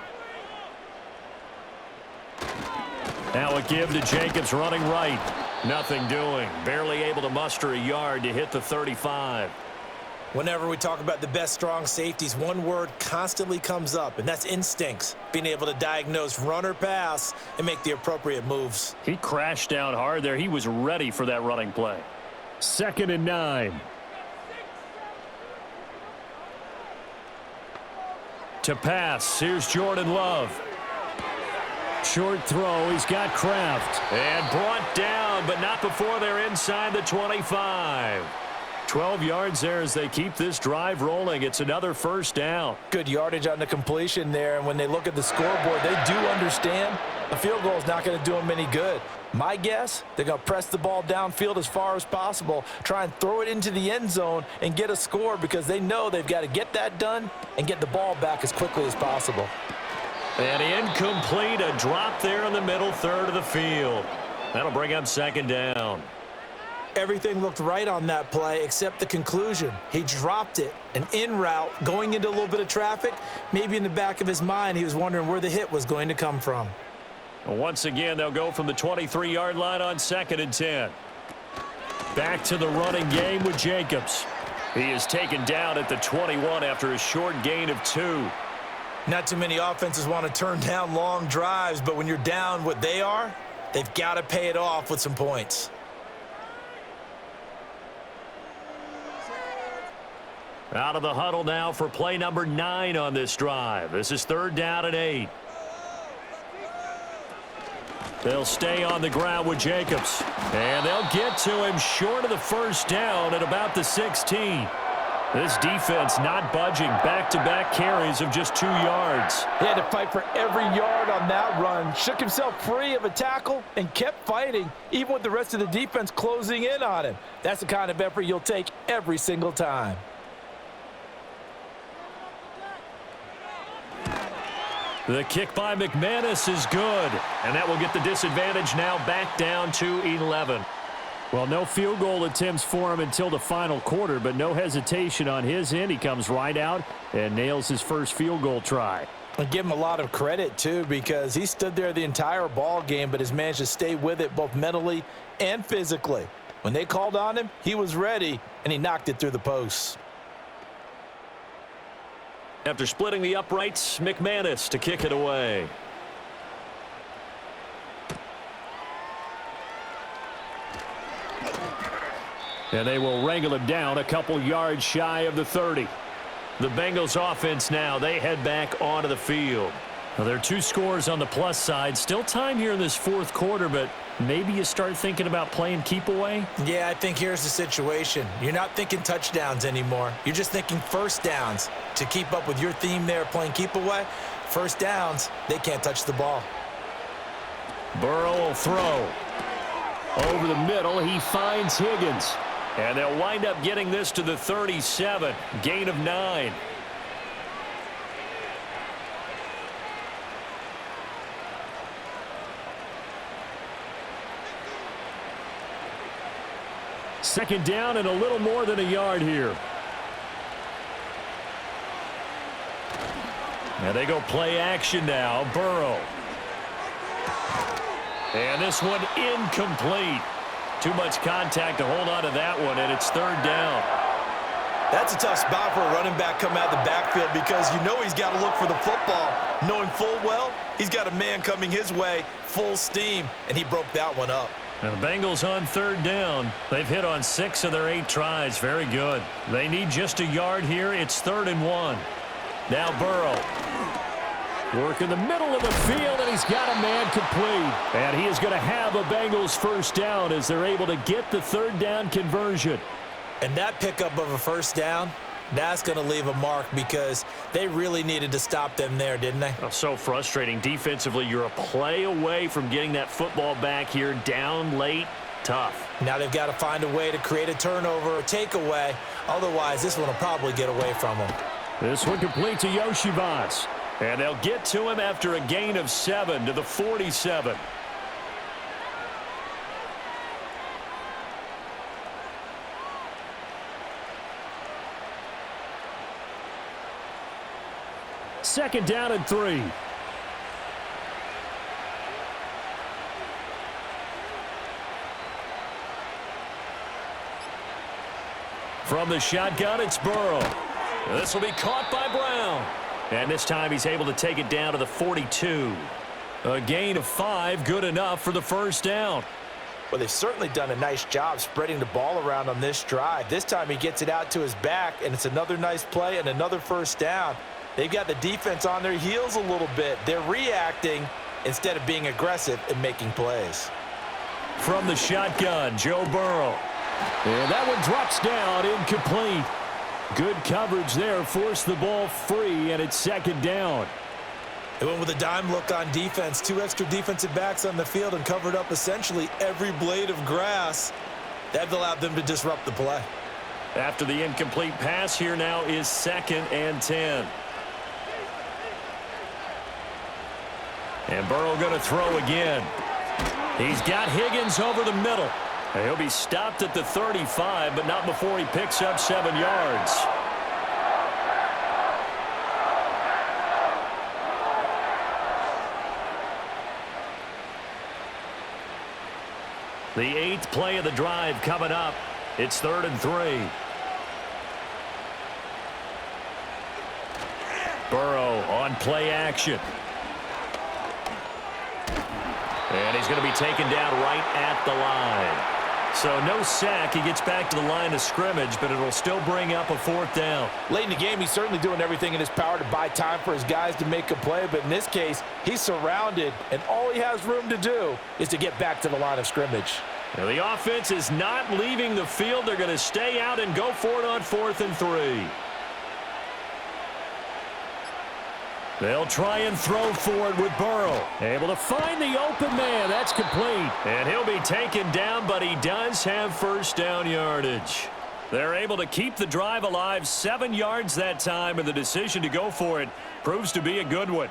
Now a give to Jacobs running right. Nothing doing. Barely able to muster a yard to hit the 35. Whenever we talk about the best strong safeties, one word constantly comes up, and that's instincts. Being able to diagnose run or pass and make the appropriate moves. He crashed down hard there. He was ready for that running play. 2nd and 9. To pass, here's Jordan Love. Short throw, he's got Kraft. And brought down, but not before they're inside the 25. 12 yards there as they keep this drive rolling. It's another 1st down. Good yardage on the completion there, and when they look at the scoreboard, they do understand a field goal is not going to do them any good. My guess, they're going to press the ball downfield as far as possible, try and throw it into the end zone and get a score because they know they've got to get that done and get the ball back as quickly as possible. And incomplete, a drop there in the middle third of the field. That'll bring up 2nd down. Everything looked right on that play except the conclusion. He dropped it, an in route, going into a little bit of traffic. Maybe in the back of his mind, he was wondering where the hit was going to come from. Once again, they'll go from the 23-yard line on 2nd and 10. Back to the running game with Jacobs. He is taken down at the 21 after a short gain of 2. Not too many offenses want to turn down long drives, but when you're down what they are, they've got to pay it off with some points. Out of the huddle now for play number 9 on this drive. This is 3rd down and 8. They'll stay on the ground with Jacobs. And they'll get to him short of the 1st down at about the 16. This defense not budging. Back-to-back carries of just 2 yards. He had to fight for every yard on that run. Shook himself free of a tackle and kept fighting, even with the rest of the defense closing in on him. That's the kind of effort you'll take every single time. The kick by McManus is good, and that will get the disadvantage now back down to 11. Well, no field goal attempts for him until the final quarter, but no hesitation on his end. He comes right out and nails his first field goal try. I give him a lot of credit, too, because he stood there the entire ball game, but has managed to stay with it both mentally and physically. When they called on him, he was ready, and he knocked it through the posts. After splitting the uprights, McManus to kick it away. And they will wrangle him down a couple yards shy of the 30. The Bengals offense now, they head back onto the field. Well, there are 2 scores on the plus side. Still time here in this fourth quarter, but maybe you start thinking about playing keep away? Yeah, I think here's the situation. You're not thinking touchdowns anymore. You're just thinking first downs. To keep up with your theme there playing keep away, first downs, they can't touch the ball. Burrow will throw. Over the middle, he finds Higgins. And they'll wind up getting this to the 37. Gain of 9. Second down and a little more than a yard here. And they go play action now. Burrow. And this one incomplete. Too much contact to hold on to that one, and it's third down. That's a tough spot for a running back coming out of the backfield because you know he's got to look for the football, knowing full well he's got a man coming his way full steam, and he broke that one up. And the Bengals on third down. They've hit on 6 of their 8 tries. Very good. They need just a yard here. It's 3rd and 1. Now Burrow. Work in the middle of the field, and he's got a man complete. And he is going to have a Bengals first down as they're able to get the third down conversion. And that pickup of a first down, that's going to leave a mark because they really needed to stop them there, didn't they? Oh, so frustrating. Defensively, you're a play away from getting that football back here. Down late, tough. Now they've got to find a way to create a turnover or takeaway. Otherwise, this one will probably get away from them. This one complete to Yoshivas. And they'll get to him after a gain of 7 to the 47. Second down and 3. From the shotgun, it's Burrow. This will be caught by Brown. And this time he's able to take it down to the 42. A gain of 5, good enough for the first down. Well, they've certainly done a nice job spreading the ball around on this drive. This time he gets it out to his back, and it's another nice play and another first down. They've got the defense on their heels a little bit. They're reacting instead of being aggressive and making plays. From the shotgun, Joe Burrow. And that one drops down, incomplete. Good coverage there, forced the ball free, and it's second down. They went with a dime look on defense. 2 extra defensive backs on the field and covered up essentially every blade of grass. That allowed them to disrupt the play. After the incomplete pass, here now is 2nd and 10. And Burrow going to throw again. He's got Higgins over the middle. And he'll be stopped at the 35, but not before he picks up 7 yards. The 8th play of the drive coming up. It's 3rd and 3. Burrow on play action. And he's going to be taken down right at the line. So no sack. He gets back to the line of scrimmage, but it'll still bring up a 4th down. Late in the game, he's certainly doing everything in his power to buy time for his guys to make a play. But in this case, he's surrounded, and all he has room to do is to get back to the line of scrimmage. Now the offense is not leaving the field. They're going to stay out and go for it on 4th and 3. They'll try and throw for it with Burrow. Able to find the open man. That's complete. And he'll be taken down, but he does have first down yardage. They're able to keep the drive alive, 7 yards that time, and the decision to go for it proves to be a good one.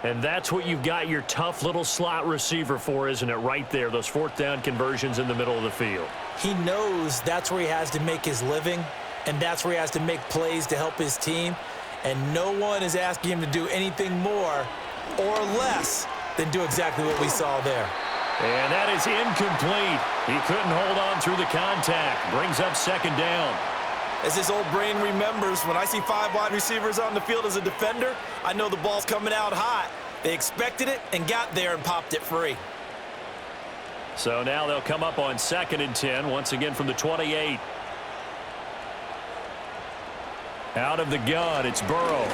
And that's what you've got your tough little slot receiver for, isn't it? Right there, those 4th down conversions in the middle of the field. He knows that's where he has to make his living, and that's where he has to make plays to help his team. And no one is asking him to do anything more or less than do exactly what we saw there. And that is incomplete. He couldn't hold on through the contact. Brings up 2nd down. As his old brain remembers, when I see 5 wide receivers on the field as a defender, I know the ball's coming out hot. They expected it and got there and popped it free. So now they'll come up on 2nd and 10, once again from the 28. Out of the gun, it's Burrow.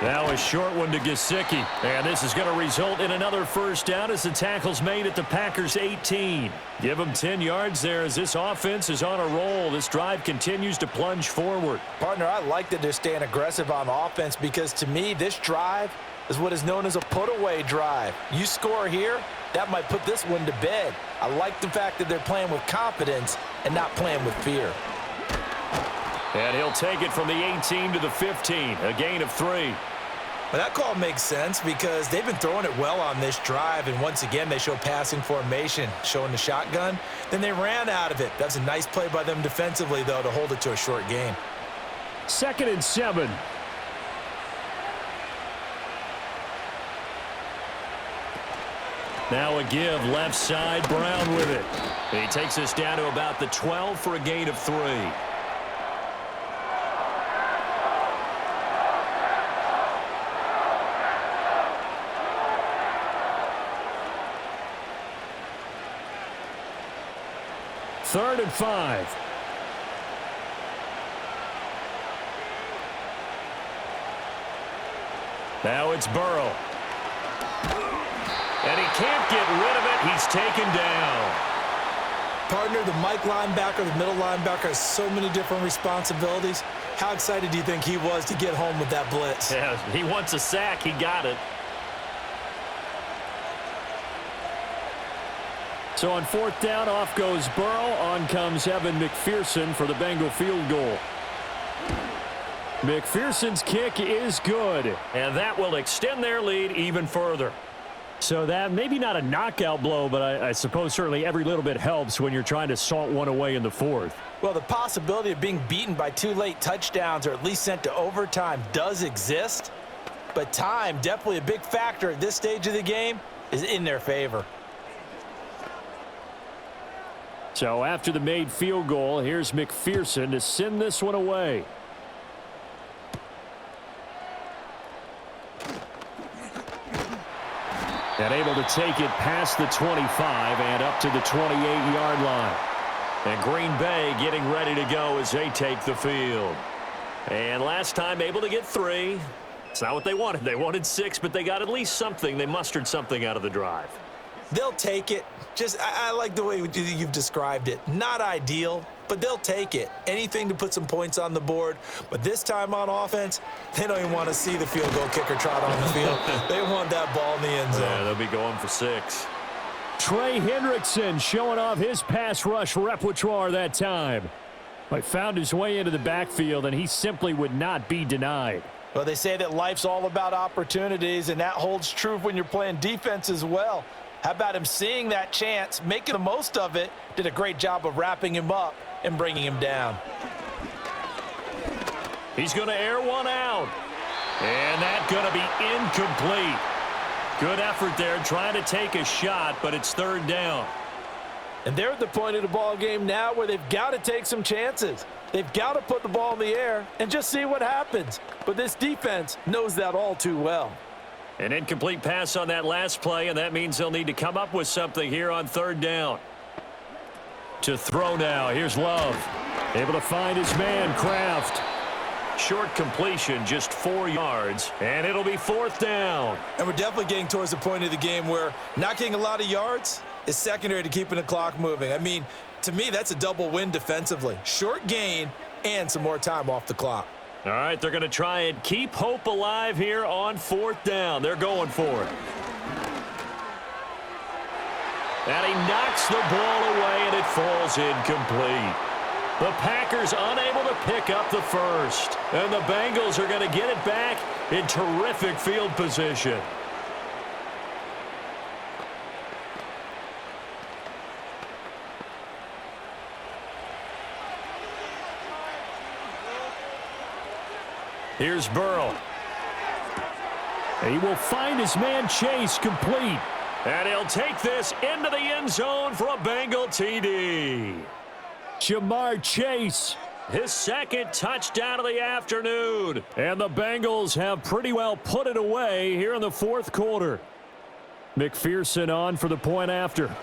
Now a short one to Gesicki. And this is going to result in another first down as the tackle's made at the Packers' 18. Give them 10 yards there as this offense is on a roll. This drive continues to plunge forward. Partner, I like that they're staying aggressive on offense because to me, this drive is what is known as a put-away drive. You score here, that might put this one to bed. I like the fact that they're playing with confidence and not playing with fear. And he'll take it from the 18 to the 15, a gain of 3. Well, that call makes sense because they've been throwing it well on this drive, and once again, they show passing formation, showing the shotgun. Then they ran out of it. That's a nice play by them defensively, though, to hold it to a short gain. 2nd and 7. Now a give, left side, Brown with it. He takes us down to about the 12 for a gain of 3. Third and 5. Now it's Burrow. And he can't get rid of it. He's taken down. Partner, the Mike linebacker, the middle linebacker has so many different responsibilities. How excited do you think he was to get home with that blitz? Yeah, he wants a sack. He got it. So on 4th down, off goes Burrow. On comes Evan McPherson for the Bengal field goal. McPherson's kick is good. And that will extend their lead even further. So that maybe not a knockout blow, but I suppose certainly every little bit helps when you're trying to salt one away in the 4th. Well, the possibility of being beaten by 2 late touchdowns or at least sent to overtime does exist. But time, definitely a big factor at this stage of the game, is in their favor. So after the made field goal, here's McPherson to send this one away. And able to take it past the 25 and up to the 28-yard line. And Green Bay getting ready to go as they take the field. And last time able to get 3. It's not what they wanted. They wanted 6, but they got at least something. They mustered something out of the drive. They'll take it. I like the way you've described it. Not ideal, but they'll take it. Anything to put some points on the board. But this time on offense, they don't even want to see the field goal kicker trot on the field. They want that ball in the end zone. Yeah, they'll be going for 6. Trey Hendrickson showing off his pass rush repertoire that time. But found his way into the backfield, and he simply would not be denied. Well, they say that life's all about opportunities, and that holds true when you're playing defense as well. How about him seeing that chance, making the most of it, did a great job of wrapping him up and bringing him down. He's going to air one out. And that's going to be incomplete. Good effort there trying to take a shot, but it's 3rd down. And they're at the point of the ball game now where they've got to take some chances. They've got to put the ball in the air and just see what happens. But this defense knows that all too well. An incomplete pass on that last play, and that means they'll need to come up with something here on 3rd down. To throw now, here's Love. Able to find his man, Kraft. Short completion, just 4 yards, and it'll be 4th down. And we're definitely getting towards the point of the game where not getting a lot of yards is secondary to keeping the clock moving. I mean, to me, that's a double win defensively. Short gain and some more time off the clock. All right, they're going to try and keep hope alive here on 4th down. They're going for it. And he knocks the ball away, and it falls incomplete. The Packers unable to pick up the first. And the Bengals are going to get it back in terrific field position. Here's Burrow. He will find his man Chase complete. And he'll take this into the end zone for a Bengal TD. Jamar Chase. His 2nd touchdown of the afternoon. And the Bengals have pretty well put it away here in the 4th quarter. McPherson on for the point after.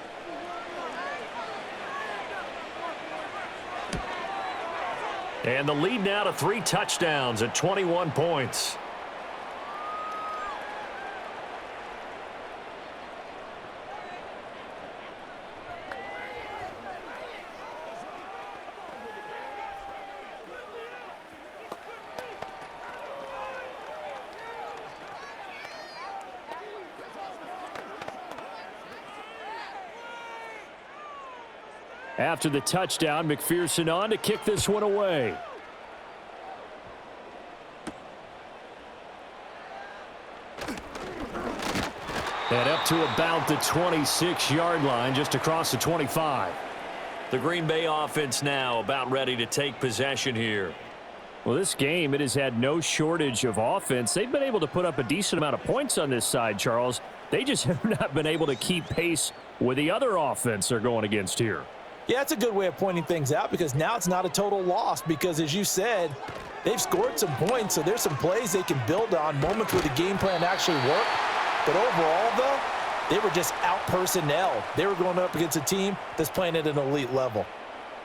And the lead now to 3 touchdowns at 21 points. After the touchdown, McPherson on to kick this one away. And up to about the 26-yard line, just across the 25. The Green Bay offense now about ready to take possession here. Well, this game, it has had no shortage of offense. They've been able to put up a decent amount of points on this side, Charles. They just have not been able to keep pace with the other offense they're going against here. Yeah, that's a good way of pointing things out because now it's not a total loss because, as you said, they've scored some points, so there's some plays they can build on, moments where the game plan actually worked. But overall, though, they were just out-personnel. They were going up against a team that's playing at an elite level.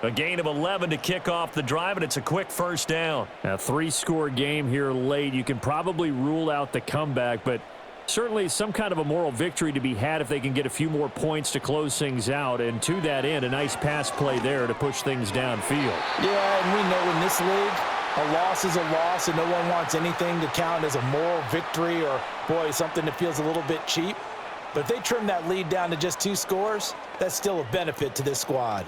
A gain of 11 to kick off the drive, and it's a quick first down. A 3-score game here late. You can probably rule out the comeback, but certainly some kind of a moral victory to be had if they can get a few more points to close things out. And to that end, a nice pass play there to push things downfield. Yeah, and we know in this league, a loss is a loss, and no one wants anything to count as a moral victory or, boy, something that feels a little bit cheap. But if they trim that lead down to just 2 scores, that's still a benefit to this squad.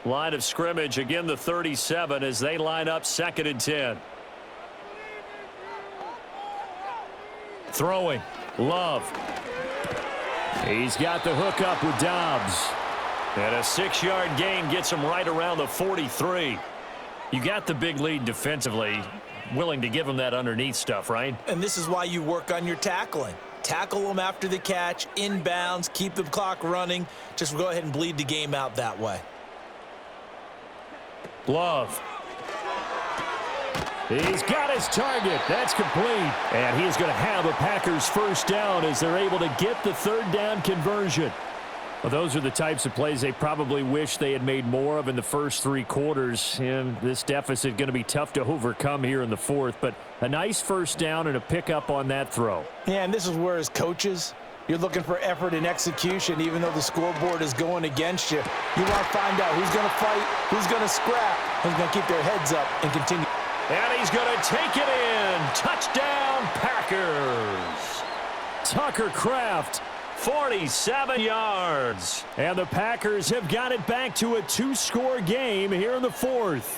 Line of scrimmage, again the 37 as they line up 2nd and 10. Throwing, Love. He's got the hook up with Dobbs. And a 6-yard gain gets him right around the 43. You got the big lead defensively. Willing to give him that underneath stuff, right? And this is why you work on your tackling. Tackle them after the catch, inbounds, keep the clock running. Just go ahead and bleed the game out that way. Love. He's got his target. That's complete. And he is going to have a Packers first down as they're able to get the 3rd down conversion. Well, those are the types of plays they probably wish they had made more of in the first 3 quarters. And this deficit going to be tough to overcome here in the 4th. But a nice first down and a pickup on that throw. Yeah, and this is where as coaches, you're looking for effort and execution, even though the scoreboard is going against you. You want to find out who's going to fight, who's going to scrap, who's going to keep their heads up and continue. And he's going to take it in. Touchdown, Packers. Tucker Kraft. 47 yards. And the Packers have got it back to a 2-score game here in the 4th.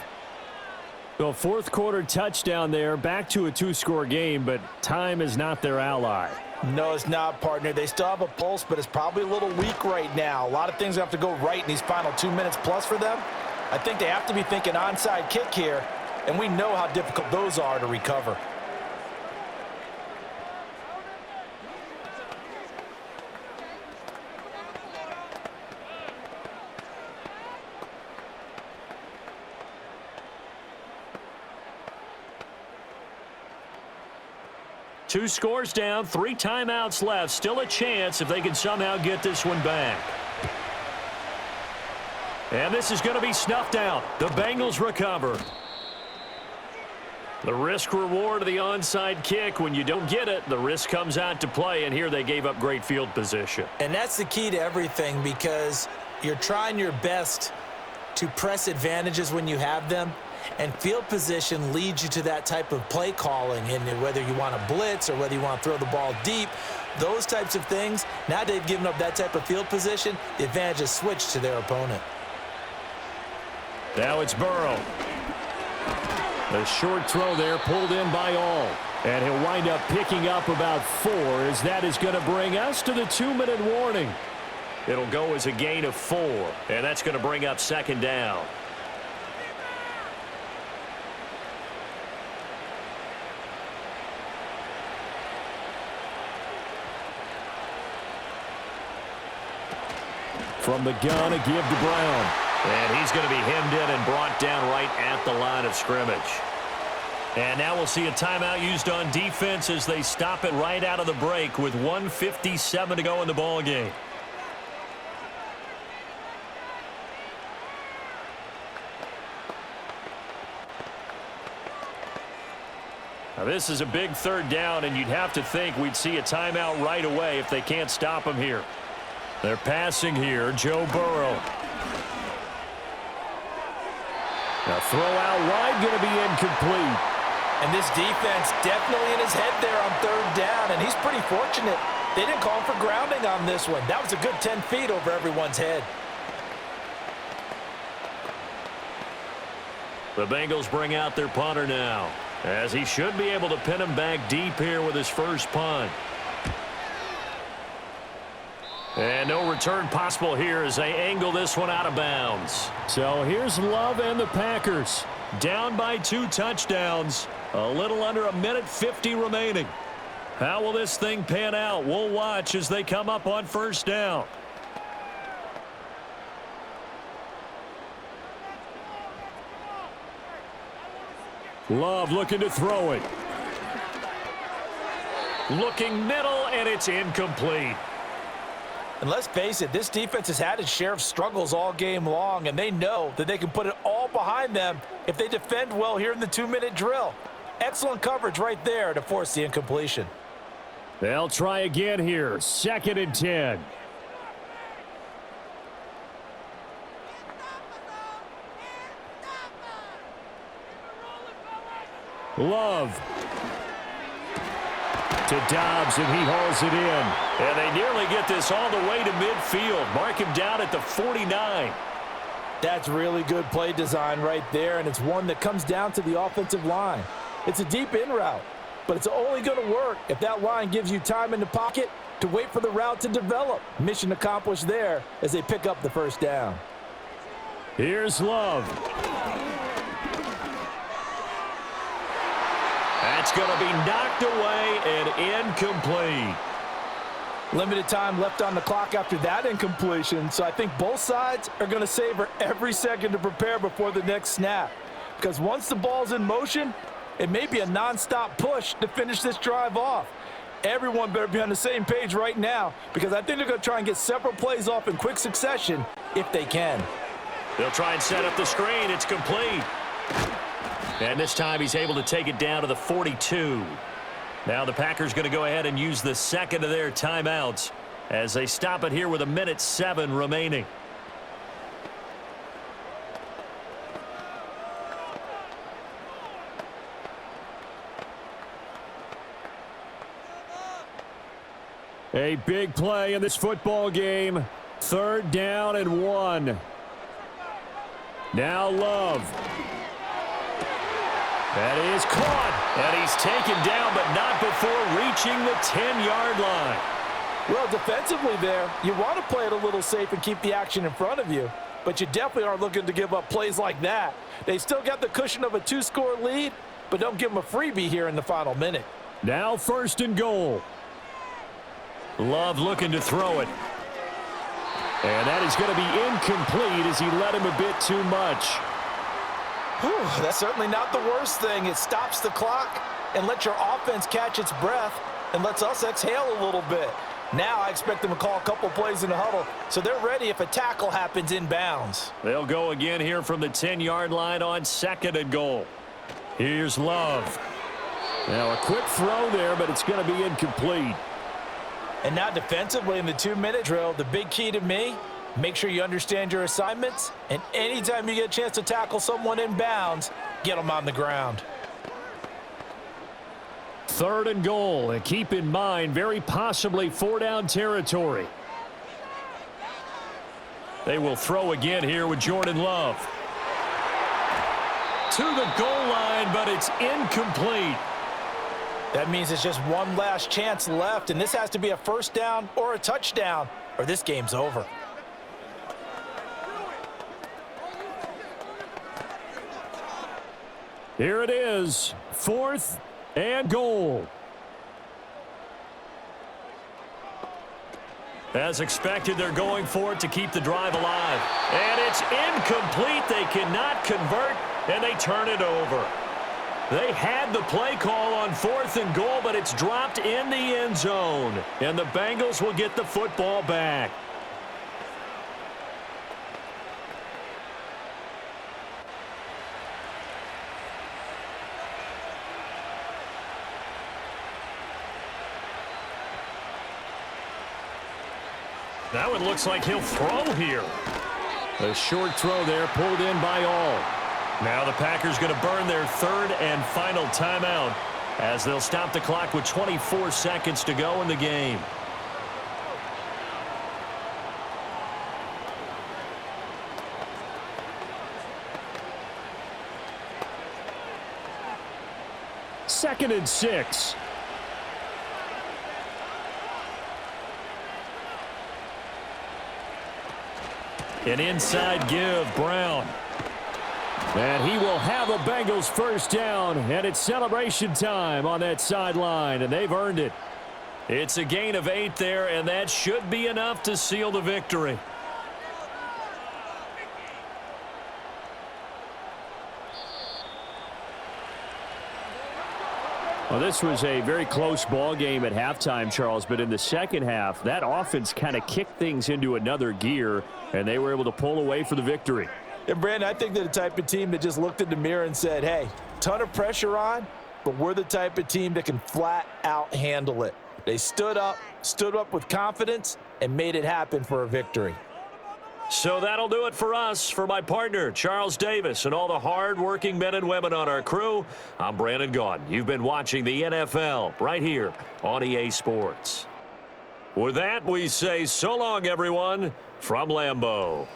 The 4th quarter touchdown there, back to a 2-score game, but time is not their ally. No, it's not, partner. They still have a pulse, but it's probably a little weak right now. A lot of things have to go right in these final 2 minutes plus for them. I think they have to be thinking onside kick here, and we know how difficult those are to recover. Two scores down, 3 timeouts left. Still a chance if they can somehow get this one back. And this is going to be snuffed out. The Bengals recover. The risk reward of the onside kick. When you don't get it, the risk comes out to play, and here they gave up great field position. And that's the key to everything because you're trying your best to press advantages when you have them. And field position leads you to that type of play calling, and whether you want to blitz or whether you want to throw the ball deep, those types of things, now they've given up that type of field position, the advantage is switched to their opponent. Now it's Burrow. The short throw there pulled in by all. And he'll wind up picking up about 4 as that is going to bring us to the 2-minute warning. It'll go as a gain of 4, and that's going to bring up 2nd down. From the gun, a give to Brown. And he's going to be hemmed in and brought down right at the line of scrimmage. And now we'll see a timeout used on defense as they stop it right out of the break with 1:57 to go in the ball game. Now this is a big third down, and you'd have to think we'd see a timeout right away if they can't stop him here. They're passing here, Joe Burrow. Now throw out wide, going to be incomplete. And this defense definitely in his head there on third down, and he's pretty fortunate. They didn't call him for grounding on this one. That was a good 10 feet over everyone's head. The Bengals bring out their punter now, as he should be able to pin him back deep here with his first punt. And no return possible here as they angle this one out of bounds. So here's Love and the Packers. Down by 2 touchdowns. A little under 1:50 remaining. How will this thing pan out? We'll watch as they come up on first down. Love looking to throw it. Looking middle, and it's incomplete. And let's face it, this defense has had its share of struggles all game long, and they know that they can put it all behind them if they defend well here in the 2-minute drill. Excellent coverage right there to force the incompletion. They'll try again here. 2nd and 10. Love to Dobbs, and he hauls it in. And they nearly get this all the way to midfield. Mark him down at the 49. That's really good play design right there, and it's one that comes down to the offensive line. It's a deep in route, but it's only going to work if that line gives you time in the pocket to wait for the route to develop. Mission accomplished there as they pick up the first down. Here's Love. That's going to be knocked away and incomplete. Limited time left on the clock after that incompletion, so I think both sides are going to savor every second to prepare before the next snap. Because once the ball's in motion, it may be a nonstop push to finish this drive off. Everyone better be on the same page right now, because I think they're going to try and get several plays off in quick succession if they can. They'll try and set up the screen. It's complete. And this time he's able to take it down to the 42. Now the Packers going to go ahead and use the second of their timeouts as they stop it here with 1:07 remaining. A big play in this football game. 3rd down and 1. Now Love. That is caught. And he's taken down, but not before reaching the 10-yard line. Well, defensively there, you want to play it a little safe and keep the action in front of you. But you definitely aren't looking to give up plays like that. They still got the cushion of a 2-score lead, but don't give them a freebie here in the final minute. Now 1st and goal. Love looking to throw it. And that is going to be incomplete as he led him a bit too much. Whew, that's certainly not the worst thing. It stops the clock and lets your offense catch its breath and lets us exhale a little bit. Now I expect them to call a couple plays in the huddle, so they're ready if a tackle happens inbounds. They'll go again here from the 10-yard line on 2nd and goal. Here's Love. Now a quick throw there, but it's going to be incomplete. And now defensively in the 2-minute drill, the big key to me, make sure you understand your assignments, and anytime you get a chance to tackle someone in bounds, get them on the ground. 3rd and goal, and keep in mind, very possibly 4-down territory. They will throw again here with Jordan Love. To the goal line, but it's incomplete. That means it's just one last chance left, and this has to be a 1st down or a touchdown, or this game's over. Here it is, 4th and goal. As expected, they're going for it to keep the drive alive. And it's incomplete. They cannot convert, and they turn it over. They had the play call on 4th and goal, but it's dropped in the end zone. And the Bengals will get the football back. Now it looks like he'll throw here. A short throw there, pulled in by all. Now the Packers going to burn their 3rd and final timeout as they'll stop the clock with 24 seconds to go in the game. Second and 6. An inside give, Brown. And he will have a Bengals first down, and it's celebration time on that sideline, and they've earned it. It's a gain of 8 there, and that should be enough to seal the victory. Well, this was a very close ball game at halftime, Charles, but in the second half, that offense kind of kicked things into another gear, and they were able to pull away for the victory. And, Brandon, I think they're the type of team that just looked in the mirror and said, hey, ton of pressure on, but we're the type of team that can flat out handle it. They stood up with confidence, and made it happen for a victory. So that'll do it for us. For my partner, Charles Davis, and all the hard-working men and women on our crew, I'm Brandon Gaudin. You've been watching the NFL right here on EA Sports. With that, we say so long, everyone, from Lambeau.